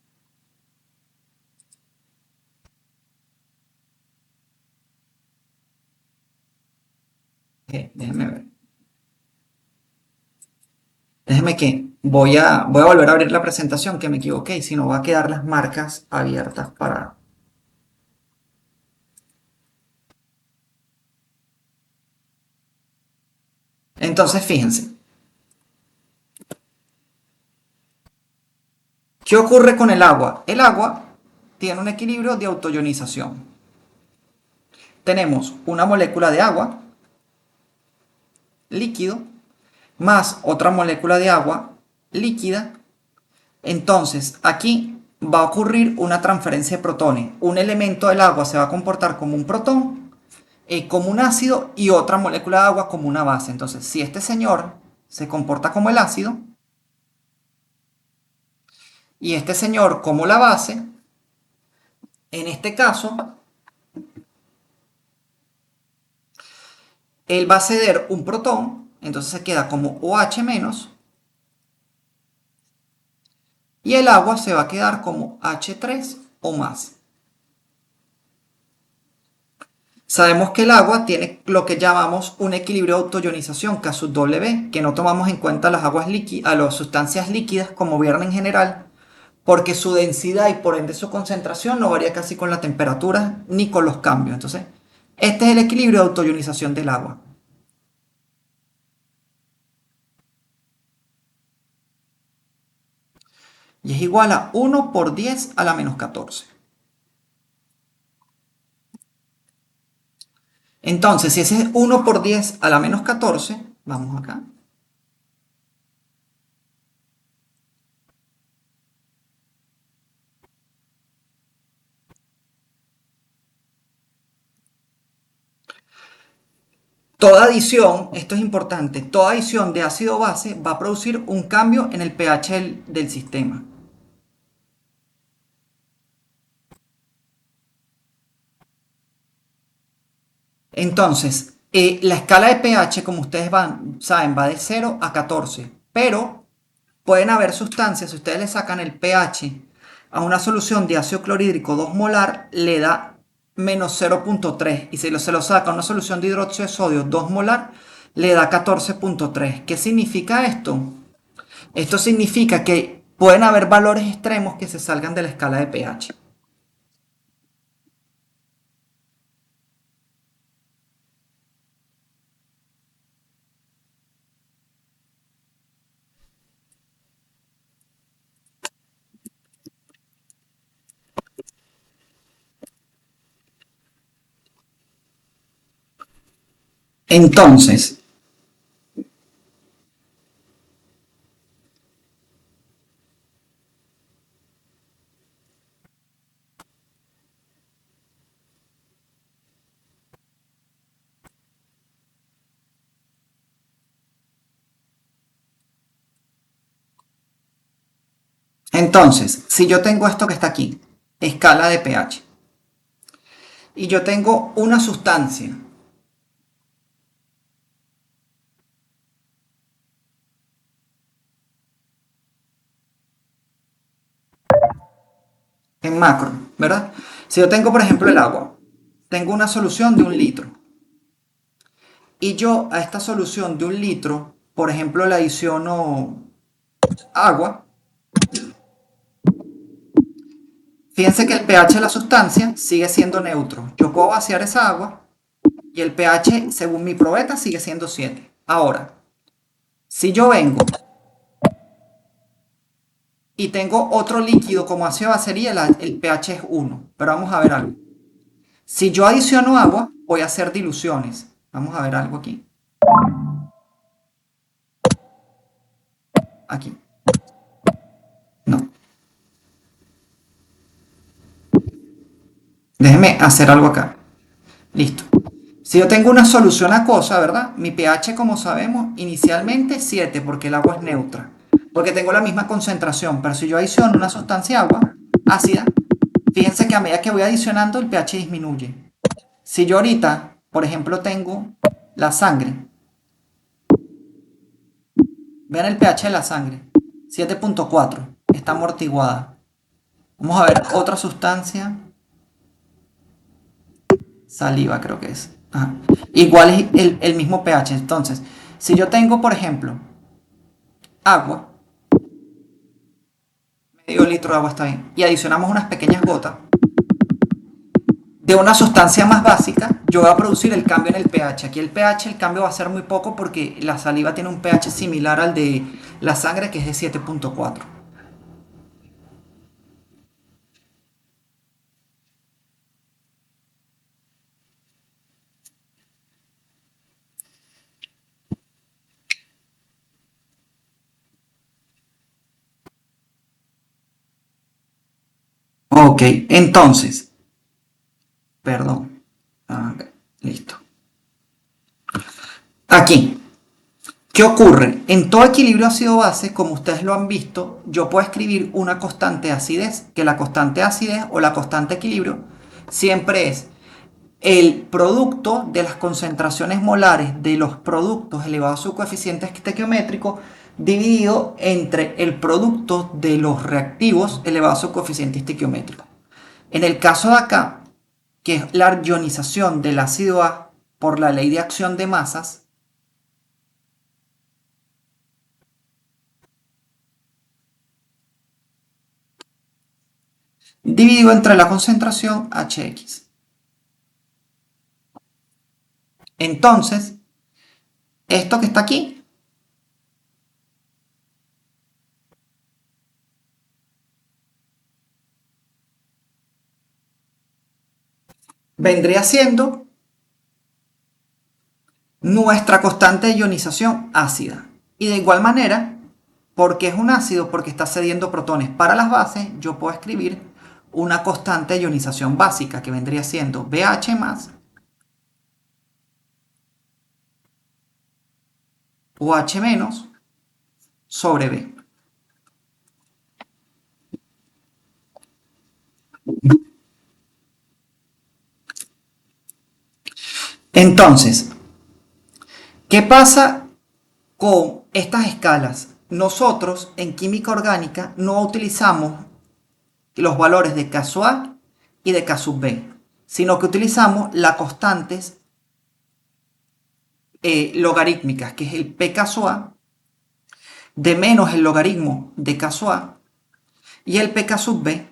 Speaker 1: déjenme ver. Déjenme que voy a volver a abrir la presentación, que me equivoqué, si no va a quedar las marcas abiertas para... Entonces, fíjense, ¿qué ocurre con el agua? El agua tiene un equilibrio de autoionización. Tenemos una molécula de agua líquido más otra molécula de agua líquida. Entonces, aquí va a ocurrir una transferencia de protones. Un elemento del agua se va a comportar como un protón, como un ácido, y otra molécula de agua como una base. Entonces, si este señor se comporta como el ácido y este señor como la base, en este caso, él va a ceder un protón, entonces se queda como OH menos, y el agua se va a quedar como H3 o más. Sabemos que el agua tiene lo que llamamos un equilibrio de autoionización, K sub W, que no tomamos en cuenta las aguas líquidas, a las sustancias líquidas como vieron en general, porque su densidad y por ende su concentración no varía casi con la temperatura ni con los cambios. Entonces, este es el equilibrio de autoionización del agua. Y es igual a 1 por 10 a la menos 14. Entonces, si ese es 1 por 10 a la menos 14, vamos acá. Toda adición, esto es importante, toda adición de ácido base va a producir un cambio en el pH del sistema. Entonces, la escala de pH, como ustedes saben, va de 0 a 14, pero pueden haber sustancias, si ustedes le sacan el pH a una solución de ácido clorhídrico 2 molar, le da menos 0,3, y si se lo saca a una solución de hidróxido de sodio 2 molar, le da 14,3. ¿Qué significa esto? Esto significa que pueden haber valores extremos que se salgan de la escala de pH. Entonces, si yo tengo esto que está aquí, escala de pH, y yo tengo una sustancia en macro, ¿verdad? Si yo tengo, por ejemplo, el agua, tengo una solución de 1 litro y yo a esta solución de 1 litro, por ejemplo, le adiciono agua, fíjense que el pH de la sustancia sigue siendo neutro. Yo puedo vaciar esa agua y el pH, según mi probeta, sigue siendo 7. Ahora, si yo vengo y tengo otro líquido como ácido basería, el pH es 1. Pero vamos a ver algo. Si yo adiciono agua, voy a hacer diluciones. Vamos a ver algo aquí. Aquí. No. Déjeme hacer algo acá. Listo. Si yo tengo una solución acuosa, ¿verdad? Mi pH, como sabemos, inicialmente es 7 porque el agua es neutra. Porque tengo la misma concentración. Pero si yo adiciono una sustancia agua ácida, fíjense que a medida que voy adicionando, el pH disminuye. Si yo ahorita, por ejemplo, tengo la sangre, vean el pH de la sangre, 7.4, está amortiguada. Vamos a ver otra sustancia, saliva creo que es. Ajá. Igual es el mismo pH. Entonces, si yo tengo, por ejemplo, agua, medio litro de agua está bien, y adicionamos unas pequeñas gotas de una sustancia más básica, yo voy a producir el cambio en el pH. Aquí el pH, el cambio va a ser muy poco porque la saliva tiene un pH similar al de la sangre, que es de 7.4. Ok, entonces, perdón. Ah, listo. Aquí, ¿qué ocurre? En todo equilibrio ácido-base, como ustedes lo han visto, yo puedo escribir una constante de acidez, que la constante de acidez o la constante de equilibrio siempre es el producto de las concentraciones molares de los productos elevados a su coeficiente estequiométrico dividido entre el producto de los reactivos elevados a su coeficiente estequiométrico. En el caso de acá, que es la ionización del ácido A por la ley de acción de masas, dividido entre la concentración HX. Entonces, esto que está aquí vendría siendo nuestra constante de ionización ácida. Y de igual manera, porque es un ácido, porque está cediendo protones para las bases, yo puedo escribir una constante de ionización básica que vendría siendo BH más OH menos sobre B. Entonces, ¿qué pasa con estas escalas? Nosotros en química orgánica no utilizamos los valores de K sub A y de K sub B, sino que utilizamos las constantes logarítmicas, que es el pK sub A, de menos el logaritmo de K sub A, y el pK sub B,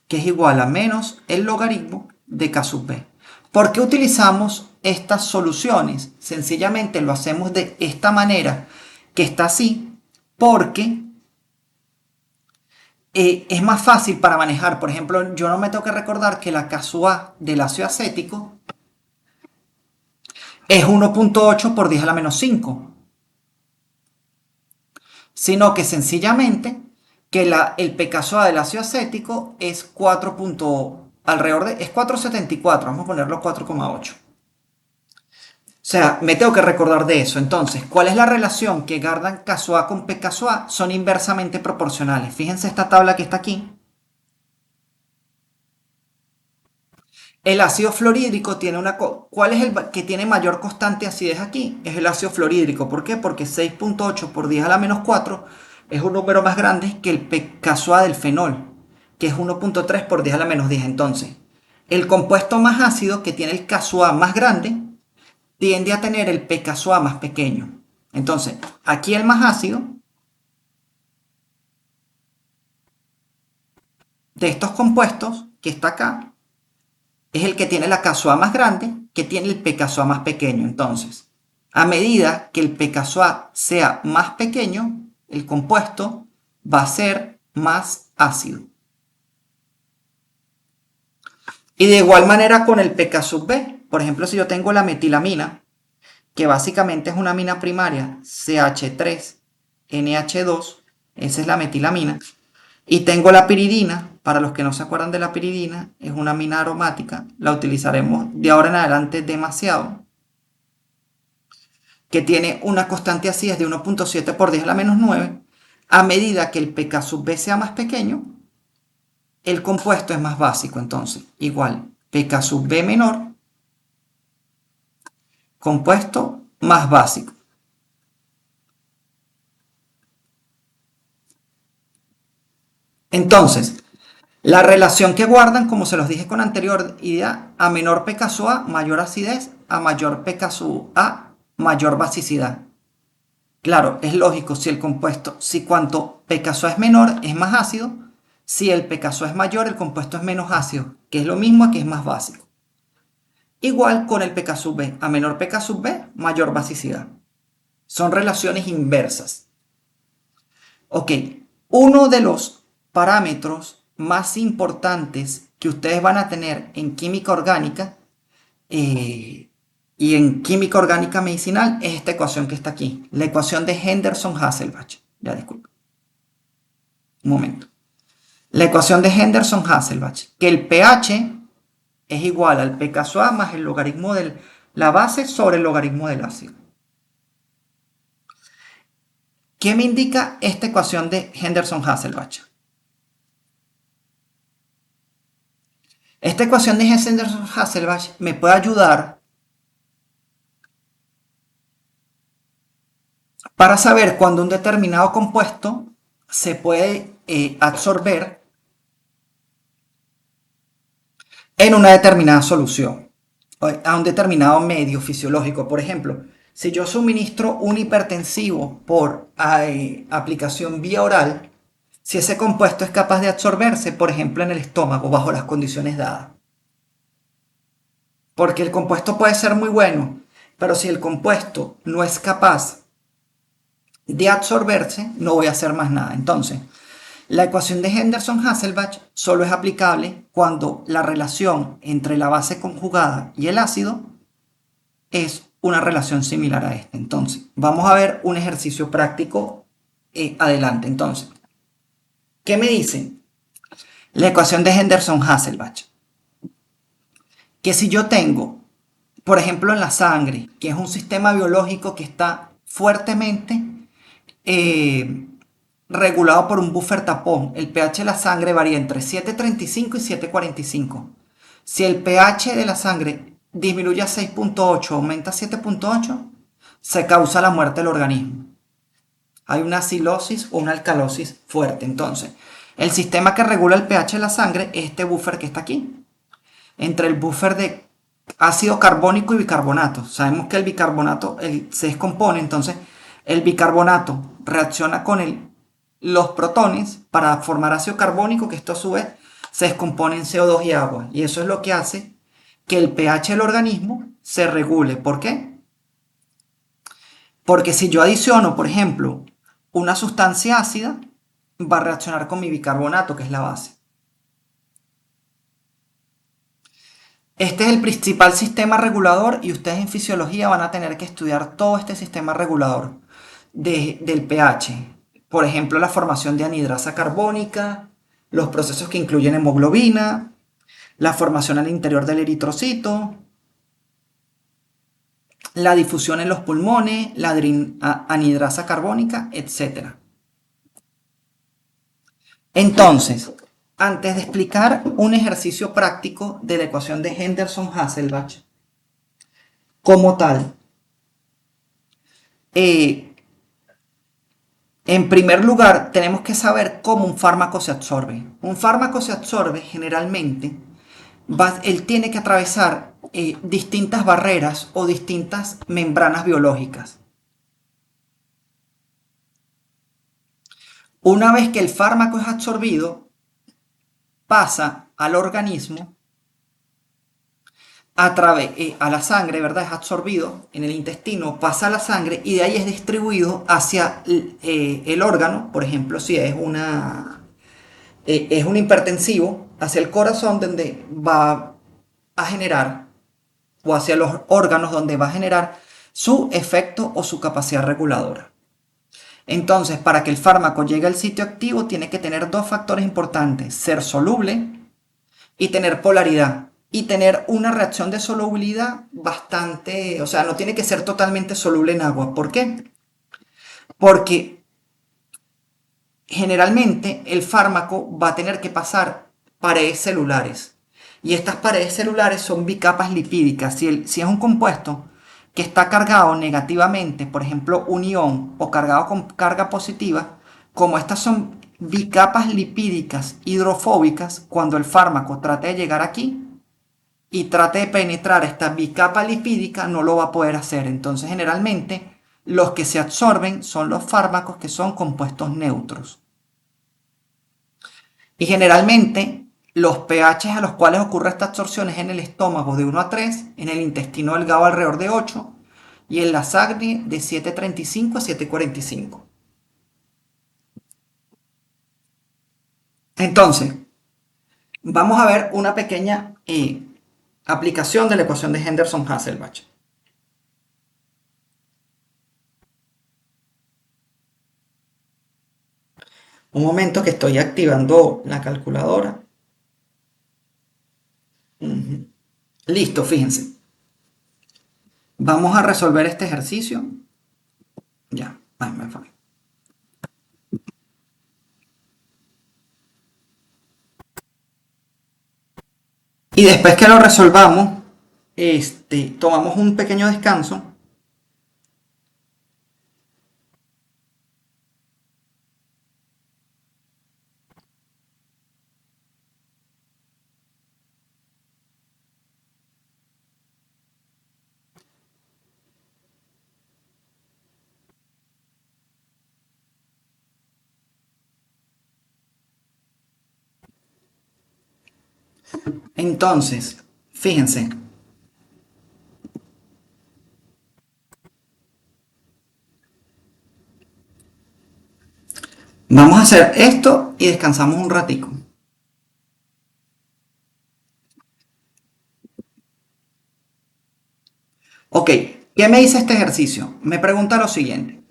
Speaker 1: que es igual a menos el logaritmo de K sub B. ¿Por qué utilizamos estas soluciones? Sencillamente lo hacemos de esta manera, que está así, porque es más fácil para manejar. Por ejemplo, yo no me tengo que recordar que la K sub A del ácido acético es 1.8 por 10 a la menos 5, sino que sencillamente que el pK sub A del ácido acético es 4. Alrededor de, es 4,74, vamos a ponerlo 4,8. O sea, me tengo que recordar de eso. Entonces, ¿cuál es la relación que guardan K sub A con pK sub A? Son inversamente proporcionales. Fíjense esta tabla que está aquí. El ácido fluorhídrico tiene una... ¿Cuál es el que tiene mayor constante de acidez aquí? Es el ácido fluorhídrico. ¿Por qué? Porque 6.8 por 10 a la menos 4 es un número más grande que el pK sub A del fenol. que es 1.3 por 10 a la menos 10. Entonces, el compuesto más ácido, que tiene el Ka más grande, tiende a tener el pKa más pequeño. Entonces, aquí el más ácido de estos compuestos, que está acá, es el que tiene la Ka más grande, que tiene el pKa más pequeño. Entonces, a medida que el pKa sea más pequeño, el compuesto va a ser más ácido. Y de igual manera con el pKb. Por ejemplo, si yo tengo la metilamina, que básicamente es una amina primaria, CH3NH2, esa es la metilamina. Y tengo la piridina, para los que no se acuerdan de la piridina, es una amina aromática, la utilizaremos de ahora en adelante demasiado, que tiene una constante de acidez de 1.7 por 10 a la menos 9. A medida que el pKb sea más pequeño, el compuesto es más básico. Entonces, igual, pKb menor, compuesto más básico. Entonces, la relación que guardan, como se los dije con anterioridad, a menor pKa, mayor acidez, a mayor pKa, mayor basicidad. Claro, es lógico, si el compuesto, si cuanto pKa es menor, es más ácido, si el pKa es mayor, el compuesto es menos ácido, que es lo mismo que es más básico. Igual con el pKb, a menor pKb, mayor basicidad. Son relaciones inversas. Ok, uno de los parámetros más importantes que ustedes van a tener en química orgánica y en química orgánica medicinal es esta ecuación que está aquí, la ecuación de Henderson-Hasselbalch. Ya disculpa, un momento. La ecuación de Henderson-Hasselbalch, que el pH es igual al pKa más el logaritmo de la base sobre el logaritmo del ácido. ¿Qué me indica esta ecuación de Henderson-Hasselbalch? Esta ecuación de Henderson-Hasselbalch me puede ayudar para saber cuándo un determinado compuesto se puede absorber en una determinada solución, a un determinado medio fisiológico. Por ejemplo, si yo suministro un hipertensivo por aplicación vía oral, si ese compuesto es capaz de absorberse, por ejemplo, en el estómago bajo las condiciones dadas. Porque el compuesto puede ser muy bueno, pero si el compuesto no es capaz de absorberse, no voy a hacer más nada. Entonces, la ecuación de Henderson-Hasselbalch solo es aplicable cuando la relación entre la base conjugada y el ácido es una relación similar a esta. Entonces, vamos a ver un ejercicio práctico adelante. Entonces, ¿qué me dice la ecuación de Henderson-Hasselbalch? Que si yo tengo, por ejemplo, en la sangre, que es un sistema biológico que está fuertemente regulado por un buffer tapón. El pH de la sangre varía entre 7.35 y 7.45. Si el pH de la sangre disminuye a 6.8, aumenta a 7.8, se causa la muerte del organismo. Hay una acidosis o una alcalosis fuerte. Entonces, el sistema que regula el pH de la sangre es este buffer que está aquí. Entre el buffer de ácido carbónico y bicarbonato. Sabemos que el bicarbonato se descompone, entonces el bicarbonato reacciona con los protones para formar ácido carbónico, que esto a su vez se descompone en CO2 y agua. Y eso es lo que hace que el pH del organismo se regule. ¿Por qué? Porque si yo adiciono, por ejemplo, una sustancia ácida, va a reaccionar con mi bicarbonato, que es la base. Este es el principal sistema regulador y ustedes en fisiología van a tener que estudiar todo este sistema regulador del pH. Por ejemplo, la formación de anhidrasa carbónica, los procesos que incluyen hemoglobina, la formación al interior del eritrocito, la difusión en los pulmones, la anhidrasa carbónica, etc. Entonces, antes de explicar un ejercicio práctico de la ecuación de Henderson-Hasselbalch como tal, En primer lugar, tenemos que saber cómo un fármaco se absorbe. Un fármaco se absorbe generalmente, él tiene que atravesar distintas barreras o distintas membranas biológicas. Una vez que el fármaco es absorbido, pasa al organismo a la sangre, ¿verdad? Es absorbido en el intestino, pasa a la sangre y de ahí es distribuido hacia el órgano, por ejemplo, si es un hipertensivo, hacia el corazón donde va a generar, o hacia los órganos donde va a generar su efecto o su capacidad reguladora. Entonces, para que el fármaco llegue al sitio activo, tiene que tener dos factores importantes: ser soluble y tener polaridad. Y tener una reacción de solubilidad bastante, o sea, no tiene que ser totalmente soluble en agua. ¿Por qué? Porque generalmente el fármaco va a tener que pasar paredes celulares. Y estas paredes celulares son bicapas lipídicas. Si es un compuesto que está cargado negativamente, por ejemplo, un ion, o cargado con carga positiva, como estas son bicapas lipídicas hidrofóbicas, cuando el fármaco trate de llegar aquí y trate de penetrar esta bicapa lipídica, no lo va a poder hacer. Entonces, generalmente, los que se absorben son los fármacos que son compuestos neutros. Y generalmente los pH a los cuales ocurre esta absorción es en el estómago de 1 a 3, en el intestino delgado alrededor de 8 y en la sangre de 7,35 a 7,45. Entonces, vamos a ver una pequeña aplicación de la ecuación de Henderson-Hasselbalch. Un momento que estoy activando la calculadora. Listo, fíjense. Vamos a resolver este ejercicio. Ya, ay, me fue. Y después que lo resolvamos, tomamos un pequeño descanso. Entonces, fíjense. Vamos a hacer esto y descansamos un ratico. Ok, ¿qué me dice este ejercicio? Me pregunta lo siguiente.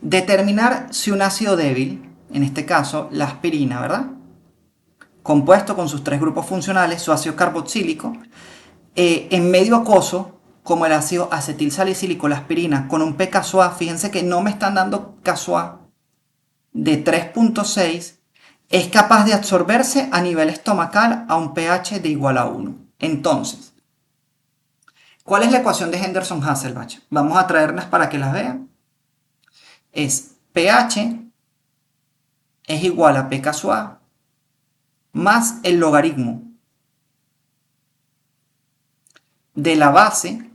Speaker 1: Determinar si un ácido débil, en este caso la aspirina, ¿verdad? Compuesto con sus tres grupos funcionales, su ácido carboxílico, en medio acuoso, como el ácido acetil salicílico, la aspirina, con un pKa, fíjense que no me están dando KA de 3,6, es capaz de absorberse a nivel estomacal a un pH de igual a 1. Entonces, ¿cuál es la ecuación de Henderson-Hasselbalch? Vamos a traerlas para que las vean. Es pH es igual a pKa más el logaritmo de la base,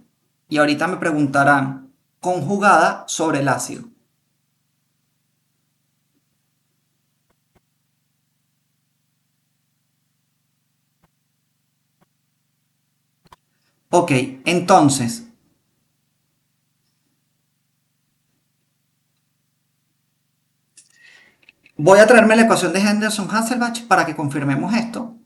Speaker 1: y ahorita me preguntarán, conjugada sobre el ácido. Ok, entonces, voy a traerme la ecuación de Henderson-Hasselbalch para que confirmemos esto.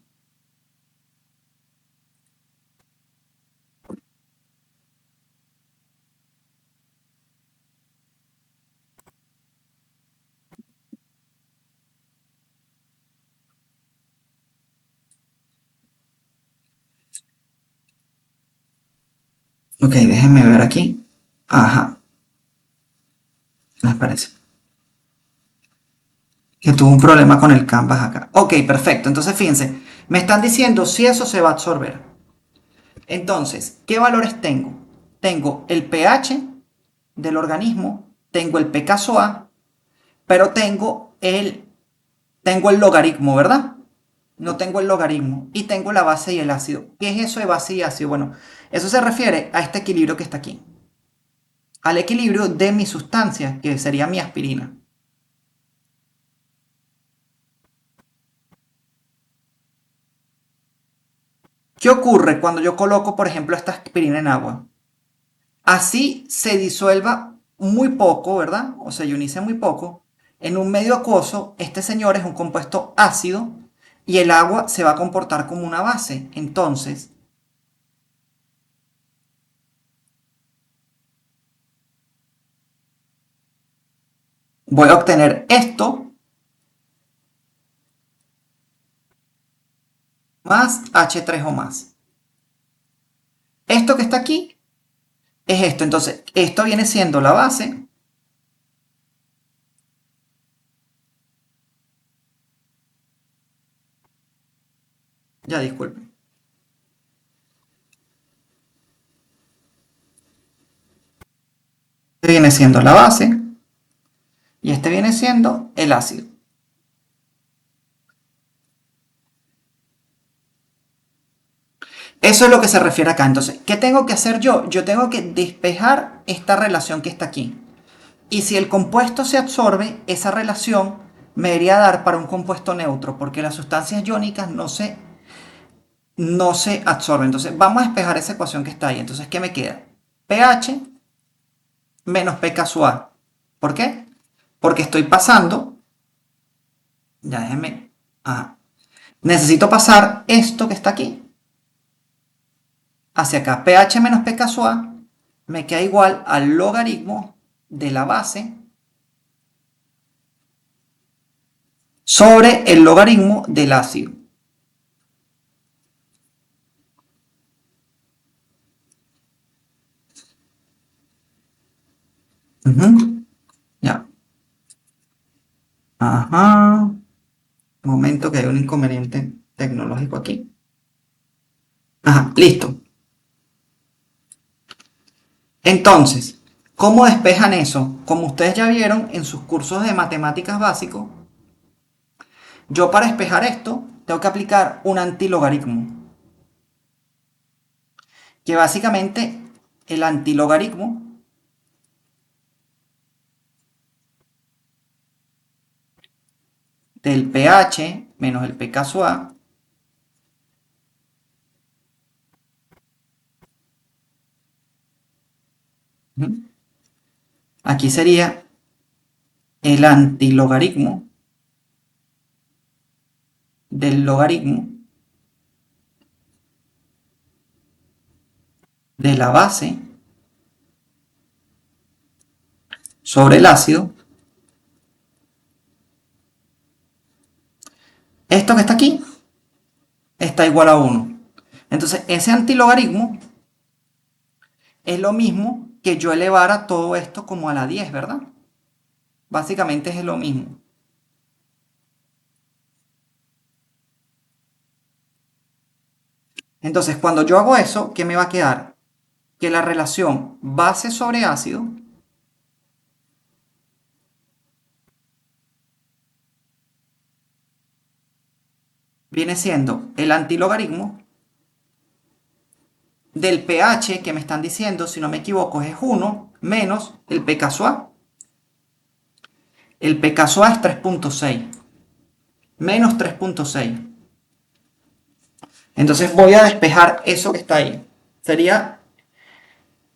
Speaker 1: Ok, déjenme ver aquí. Ajá, les parece que tuvo un problema con el canvas acá. Ok, perfecto. Entonces, fíjense, me están diciendo si eso se va a absorber. Entonces, ¿qué valores tengo? Tengo el pH del organismo, tengo el pKa, pero tengo el logaritmo, ¿verdad? No tengo el logaritmo y tengo la base y el ácido. ¿Qué es eso de base y ácido? Bueno, eso se refiere a este equilibrio que está aquí, al equilibrio de mi sustancia, que sería mi aspirina. ¿Qué ocurre cuando yo coloco, por ejemplo, esta aspirina en agua? Así se disuelva muy poco, ¿verdad? O se ionice muy poco. En un medio acuoso, este señor es un compuesto ácido y el agua se va a comportar como una base. Entonces, voy a obtener esto más H3O más. Esto que está aquí es esto. Entonces, esto viene siendo la base. Ya, disculpen. Este viene siendo la base y este viene siendo el ácido. Eso es lo que se refiere acá. Entonces, ¿qué tengo que hacer yo? Yo tengo que despejar esta relación que está aquí. Y si el compuesto se absorbe, esa relación me debería dar para un compuesto neutro, porque las sustancias iónicas no se absorben. Entonces, vamos a despejar esa ecuación que está ahí. Entonces, ¿qué me queda? pH menos P casual. ¿Por qué? Porque estoy pasando, ya déjenme, necesito pasar esto que está aquí hacia acá. pH menos P casual me queda igual al logaritmo de la base sobre el logaritmo del ácido. Ya. Ajá. Momento que hay un inconveniente tecnológico aquí. Ajá, listo. Entonces, ¿cómo despejan eso? Como ustedes ya vieron en sus cursos de matemáticas básicos, yo para despejar esto tengo que aplicar un antilogaritmo. Que básicamente el antilogaritmo del pH menos el P casual aquí sería el antilogaritmo del logaritmo de la base sobre el ácido. Esto que está aquí está igual a 1. Entonces, ese antilogaritmo es lo mismo que yo elevara todo esto como a la 10, ¿verdad? Básicamente es lo mismo. Entonces, cuando yo hago eso, ¿qué me va a quedar? Que la relación base sobre ácido viene siendo el antilogaritmo del pH que me están diciendo, si no me equivoco, es 1 menos el P casual. El P casual es 3.6 menos 3.6. Entonces voy a despejar eso que está ahí. Sería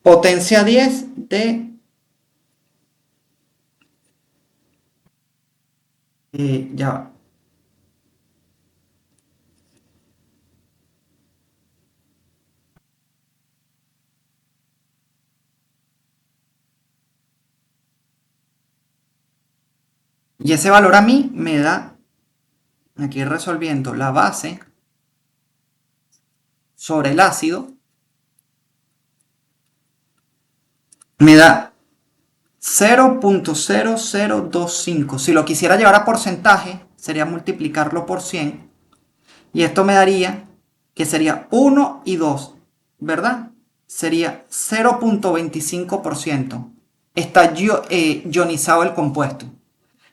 Speaker 1: potencia 10 de... ya va. Y ese valor a mí me da, aquí resolviendo la base sobre el ácido, me da 0.0025. Si lo quisiera llevar a porcentaje, sería multiplicarlo por 100. Y esto me daría que sería 1 y 2, ¿verdad? Sería 0.25%. Está ionizado el compuesto.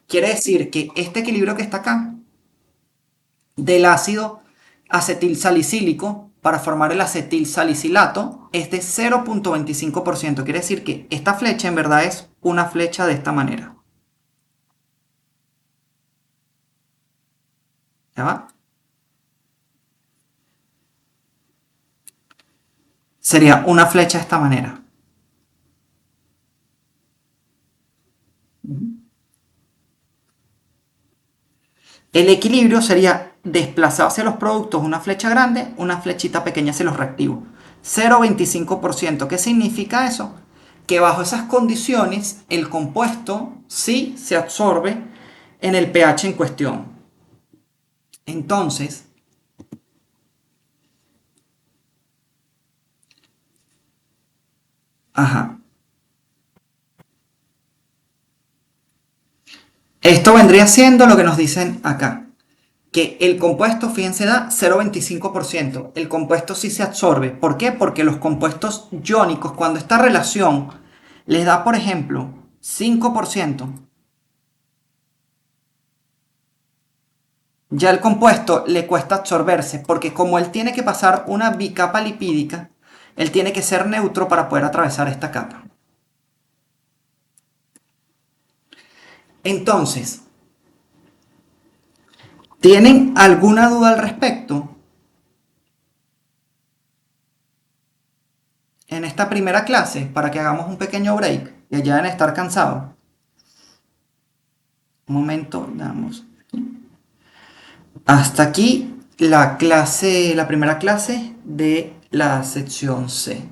Speaker 1: Quiere decir que este equilibrio que está acá, del ácido acetilsalicílico para formar el acetilsalicilato, es de 0,25%. Quiere decir que esta flecha en verdad es una flecha de esta manera. ¿Ya va? Sería una flecha de esta manera. El equilibrio sería desplazado hacia los productos una flecha grande, una flechita pequeña hacia los reactivos. 0,25%. ¿Qué significa eso? Que bajo esas condiciones el compuesto sí se absorbe en el pH en cuestión. Entonces, ajá. Esto vendría siendo lo que nos dicen acá. Que el compuesto, fíjense, da 0,25%. El compuesto sí se absorbe. ¿Por qué? Porque los compuestos iónicos, cuando esta relación les da, por ejemplo, 5%, ya el compuesto le cuesta absorberse, porque como él tiene que pasar una bicapa lipídica, él tiene que ser neutro para poder atravesar esta capa. Entonces, ¿tienen alguna duda al respecto? En esta primera clase, para que hagamos un pequeño break, que ya deben estar cansados. Un momento, damos. Hasta aquí la clase, la primera clase de la sección C.